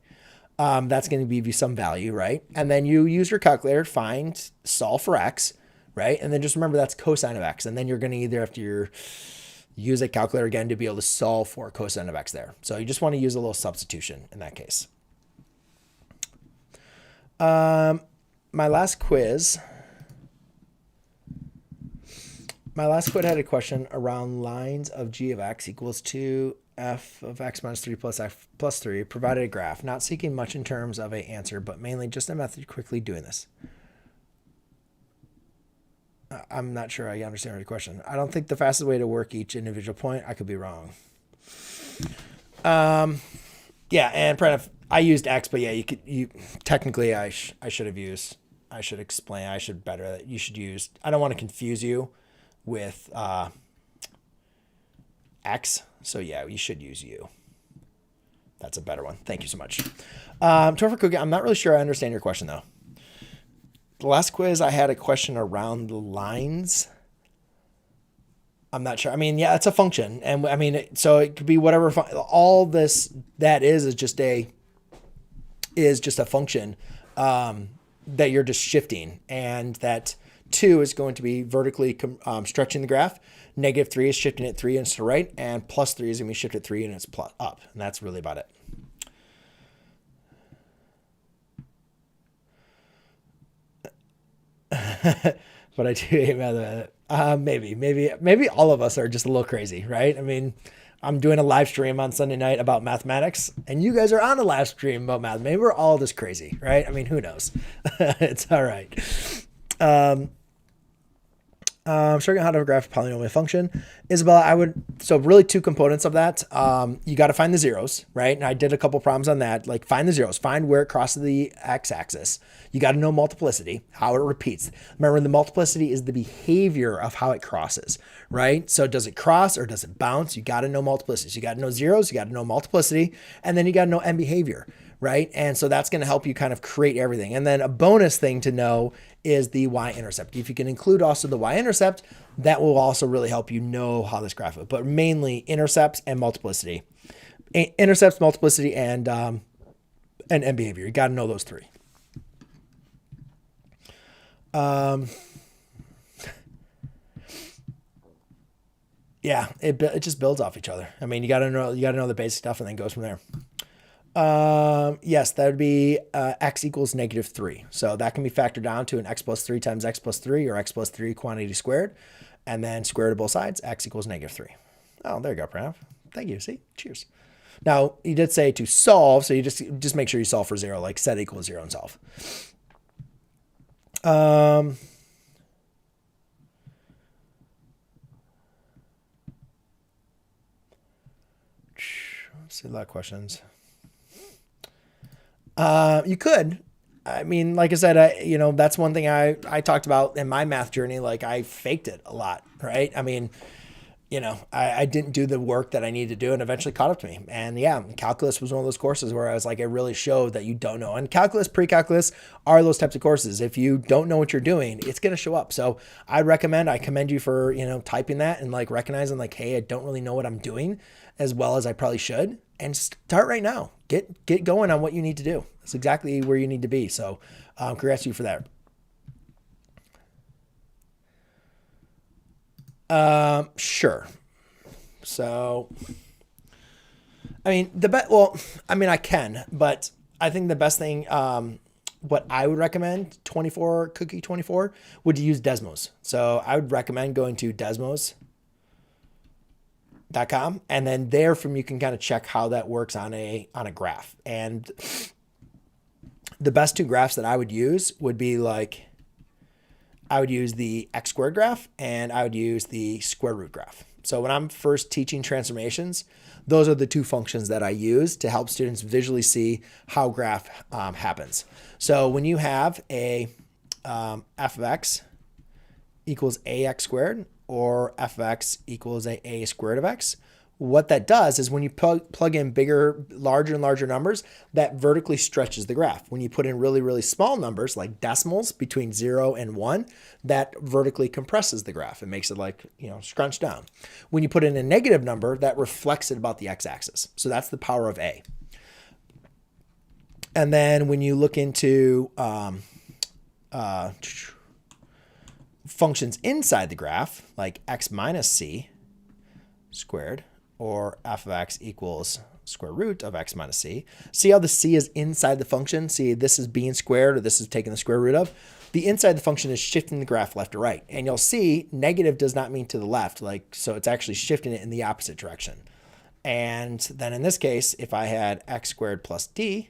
That's going to give you some value, right? And then you use your calculator, solve for x, right? And then just remember that's cosine of x. And then you're going to either have to use a calculator again to be able to solve for cosine of x there. So you just want to use a little substitution in that case. My last quiz had a question around lines of g of x equals to f of x minus 3 plus x plus 3, provided a graph. Not seeking much in terms of an answer, but mainly just a method quickly doing this. I'm not sure I understand your question. I don't think the fastest way to work each individual point. I could be wrong. Yeah, and Pranav, I used x, but yeah, you technically I should use. I should use. I don't want to confuse you with x. So yeah, you should use u. That's a better one. Thank you so much. Topher Cookie, I'm not really sure I understand your question though. The last quiz I had a question around the lines. I'm not sure. I mean, yeah, it's a function, and I mean, so it could be whatever. All this that is just a function that you're just shifting, and that 2 is going to be vertically stretching the graph. -3 is shifting it 3 and it's to the right, and +3 is going to be shifted 3 and it's up, and that's really about it. But I do hate math. Maybe all of us are just a little crazy, right? I mean, I'm doing a live stream on Sunday night about mathematics, and you guys are on a live stream about math. Maybe we're all just crazy, right? I mean, who knows? It's all right. Showing how to graph a polynomial function. Isabella, so really 2 components of that. You got to find the zeros, right? And I did a couple problems on that. Like find the zeros, find where it crosses the x-axis. You got to know multiplicity, how it repeats. Remember, the multiplicity is the behavior of how it crosses, right? So does it cross or does it bounce? You got to know multiplicity. So you got to know zeros, you got to know multiplicity, and then you got to know end behavior, right? And so that's going to help you kind of create everything. And then a bonus thing to know is the y-intercept. If you can include also the y-intercept, that will also really help you know how this graph is. But mainly intercepts and multiplicity. Intercepts, multiplicity, and end behavior. You got to know those 3. Yeah, it just builds off each other. I mean, you got to know the basic stuff and then goes from there. Yes, that would be x equals -3. So that can be factored down to an x plus 3 times x plus 3 or x plus 3 quantity squared, and then square root of both sides, x equals -3. Oh, there you go, Pranav. Thank you. See? Cheers. Now, you did say to solve, so you just make sure you solve for 0, like set equals 0 and solve. Let's see a lot of questions. You could. I mean, like I said, that's one thing I talked about in my math journey. Like I faked it a lot, right? I mean, I didn't do the work that I needed to do, and eventually caught up to me. And yeah, calculus was one of those courses where I was like, it really showed that you don't know. And calculus, pre-calculus are those types of courses. If you don't know what you're doing, it's going to show up. So I commend you for, typing that and like recognizing like, hey, I don't really know what I'm doing as well as I probably should. And start right now. Get going on what you need to do. That's exactly where you need to be. So congrats to you for that. Sure. So, I mean, I can, but I think the best thing, what I would recommend, 24 Cookie 24, would use Desmos. So I would recommend going to Desmos.com, and then there from you can kind of check how that works on a graph. And the best 2 graphs that I would use would be like I would use the x squared graph, and I would use the square root graph. So when I'm first teaching transformations, those are the two functions that I use to help students visually see how graph happens. So when you have a f of x equals ax squared, or f of x equals a squared of x, what that does is when you plug in bigger, larger and larger numbers, that vertically stretches the graph. When you put in really, really small numbers like decimals between 0 and 1, that vertically compresses the graph. It makes it like, scrunch down. When you put in a negative number, that reflects it about the x-axis. So that's the power of A. And then when you look into functions inside the graph, like x minus c squared, or f of x equals square root of x minus c. See how the c is inside the function? See, this is being squared, or this is taking the square root of. The inside the function is shifting the graph left to right. And you'll see negative does not mean to the left, so it's actually shifting it in the opposite direction. And then in this case, if I had x squared plus d,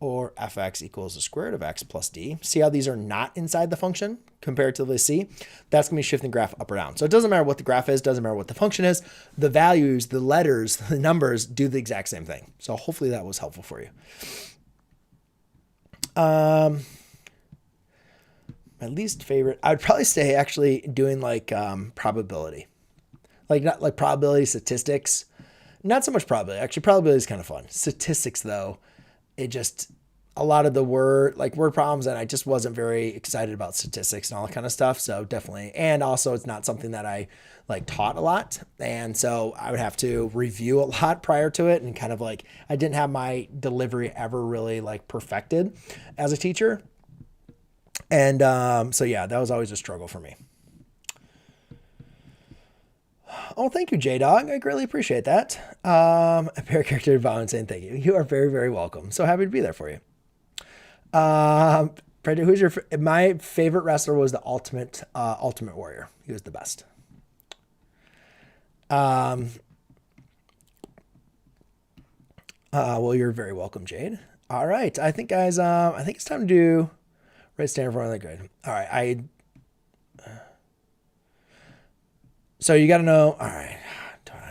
or fx equals the square root of x plus d. See how these are not inside the function compared to the c? That's going to be shifting the graph up or down. So it doesn't matter what the graph is, doesn't matter what the function is. The values, the letters, the numbers do the exact same thing. So hopefully that was helpful for you. My least favorite, I would probably say actually doing like probability. Not like probability statistics. Not so much probability. Actually, probability is kind of fun. Statistics, though, it just, a lot of the word problems, and I just wasn't very excited about statistics and all that kind of stuff. So definitely, and also it's not something that I taught a lot. And so I would have to review a lot prior to it, and kind of I didn't have my delivery ever really perfected as a teacher. And so yeah, that was always a struggle for me. Oh, thank you, J-Dog. I greatly appreciate that. A pair character Valen saying thank you. You are very, very welcome. So happy to be there for you. Who's my favorite wrestler was the Ultimate Warrior. He was the best. Well, you're very welcome, Jade. All right. I think, guys, I think it's time to do right standard for the grid. All right. So you got to know, all right,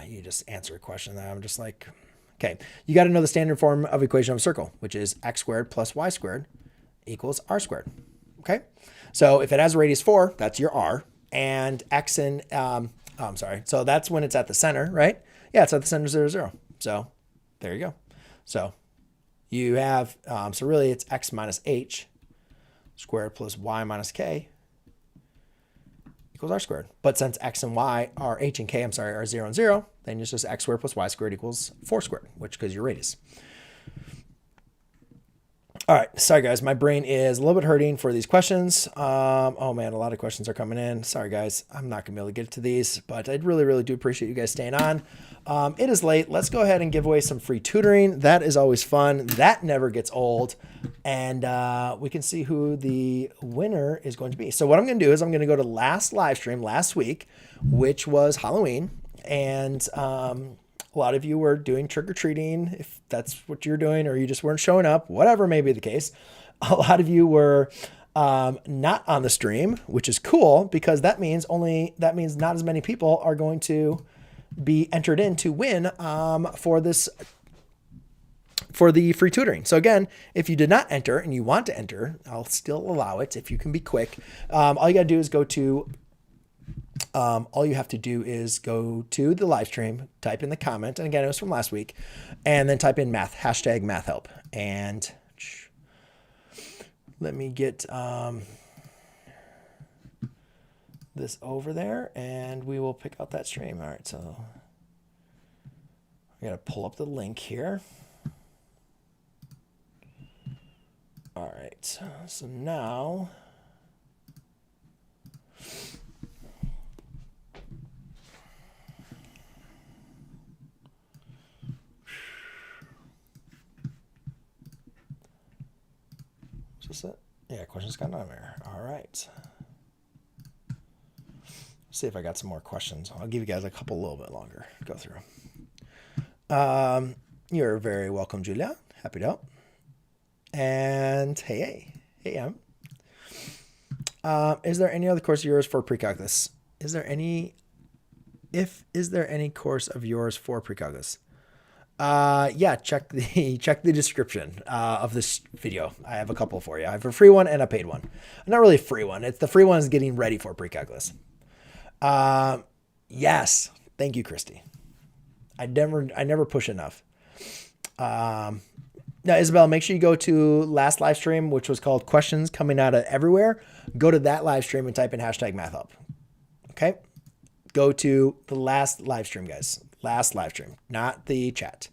you just answer a question that I'm just okay, you got to know the standard form of equation of a circle, which is x squared plus y squared equals r squared. Okay. So if it has a radius 4, that's your r, and x and, I'm sorry. So that's when it's at the center, right? Yeah, it's at the center 0, 0. So there you go. So you have, so really it's x minus h squared plus y minus k equals r squared. But since x and y are h and k, are 0 and 0, then it's just x squared plus y squared equals 4 squared, which is your radius. All right. Sorry, guys. My brain is a little bit hurting for these questions. Oh, man, a lot of questions are coming in. Sorry, guys. I'm not going to be able to get to these, but I really, really do appreciate you guys staying on. It is late. Let's go ahead and give away some free tutoring. That is always fun. That never gets old. And we can see who the winner is going to be. So what I'm going to do is I'm going to go to last live stream last week, which was Halloween. And a lot of you were doing trick-or-treating, if that's what you're doing, or you just weren't showing up, whatever may be the case. A lot of you were not on the stream, which is cool, because that means not as many people are going to be entered in to win for the free tutoring. So again, if you did not enter and you want to enter, I'll still allow it if you can be quick. All you got to do is all you have to do is go to the live stream, type in the comment, and again, it was from last week, and then type in math, hashtag math help. And let me get this over there, and we will pick out that stream. All right, so I got to pull up the link here. All right, so now is this it? Yeah, questions got on there. All right. See if I got some more questions. I'll give you guys a couple a little bit longer to go through. You're very welcome, Julia. Happy to help. And hey, Em. Is there any other course of yours for pre-calculus? Is there any course of yours for pre-calculus? Yeah, check the description of this video. I have a couple for you. I have a free one and a paid one. Not really a free one. It's the free one is getting ready for pre-calculus. Yes. Thank you, Christy. I never push enough. Now, Isabel, make sure you go to last live stream, which was called Questions Coming Out of Everywhere. Go to that live stream and type in #mathhelp. Okay? Go to the last live stream, guys. Last live stream, not the chat.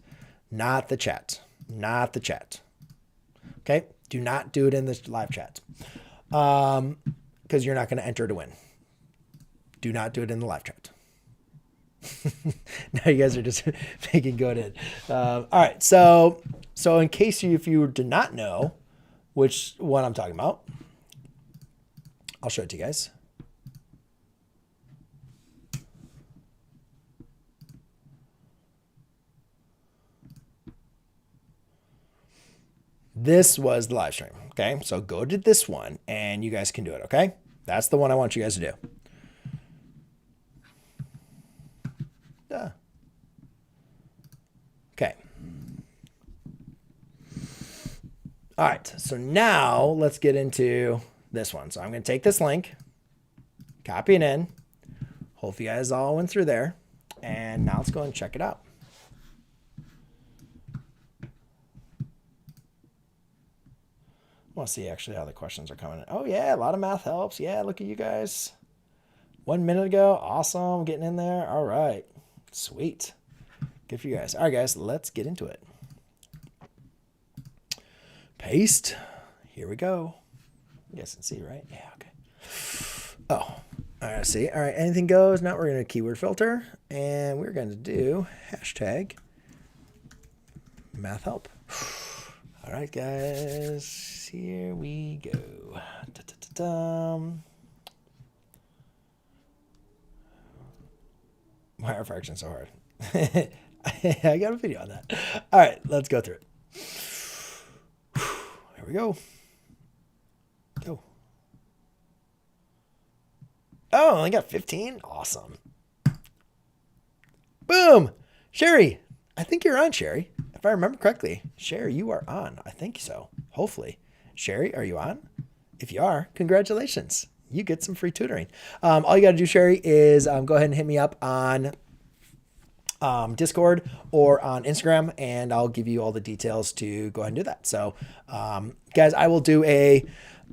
Not the chat. Not the chat. Okay? Do not do it in the live chat. Because you're not going to enter to win. Do not do it in the live chat. Now you guys are just making go ahead. All right. So in case if you did not know which one I'm talking about, I'll show it to you guys. This was the live stream. Okay. So go to this one and you guys can do it. Okay. That's the one I want you guys to do. Okay. All right. So now let's get into this one. So I'm going to take this link, copy it in. Hope you guys all went through there. And now let's go and check it out. I want to see actually how the questions are coming in. Oh, yeah. A lot of math helps. Yeah. Look at you guys. 1 minute ago. Awesome. Getting in there. All right. Sweet. Good for you guys. All right, guys. Let's get into it. Paste. Here we go. You guys can see, right? Yeah. Okay. Oh. All right. See. All right. Anything goes. Now we're going to keyword filter. And we're going to do #mathhelp. All right, guys. Here we go. Why are fractions so hard? I got a video on that. All right, let's go through it. Here we go. Go. Oh, I only got 15? Awesome. Boom. Sherry. I think you're on, Sherry. If I remember correctly. Sherry, you are on. I think so. Hopefully. Sherry, are you on? If you are, congratulations. You get some free tutoring. All you got to do, Sherry, is go ahead and hit me up on Discord or on Instagram, and I'll give you all the details to go ahead and do that. So, guys, I will do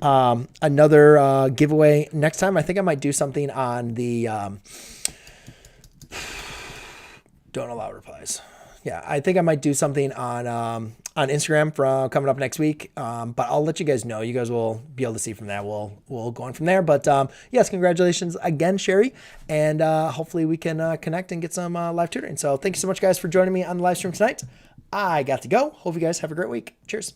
another giveaway next time. I think I might do something on the don't allow replies. Yeah, I think I might do something on Instagram for coming up next week. But I'll let you guys know. You guys will be able to see from that. We'll go on from there. But yes, congratulations again, Sherry. And hopefully we can connect and get some live tutoring. So thank you so much, guys, for joining me on the live stream tonight. I got to go. Hope you guys have a great week. Cheers.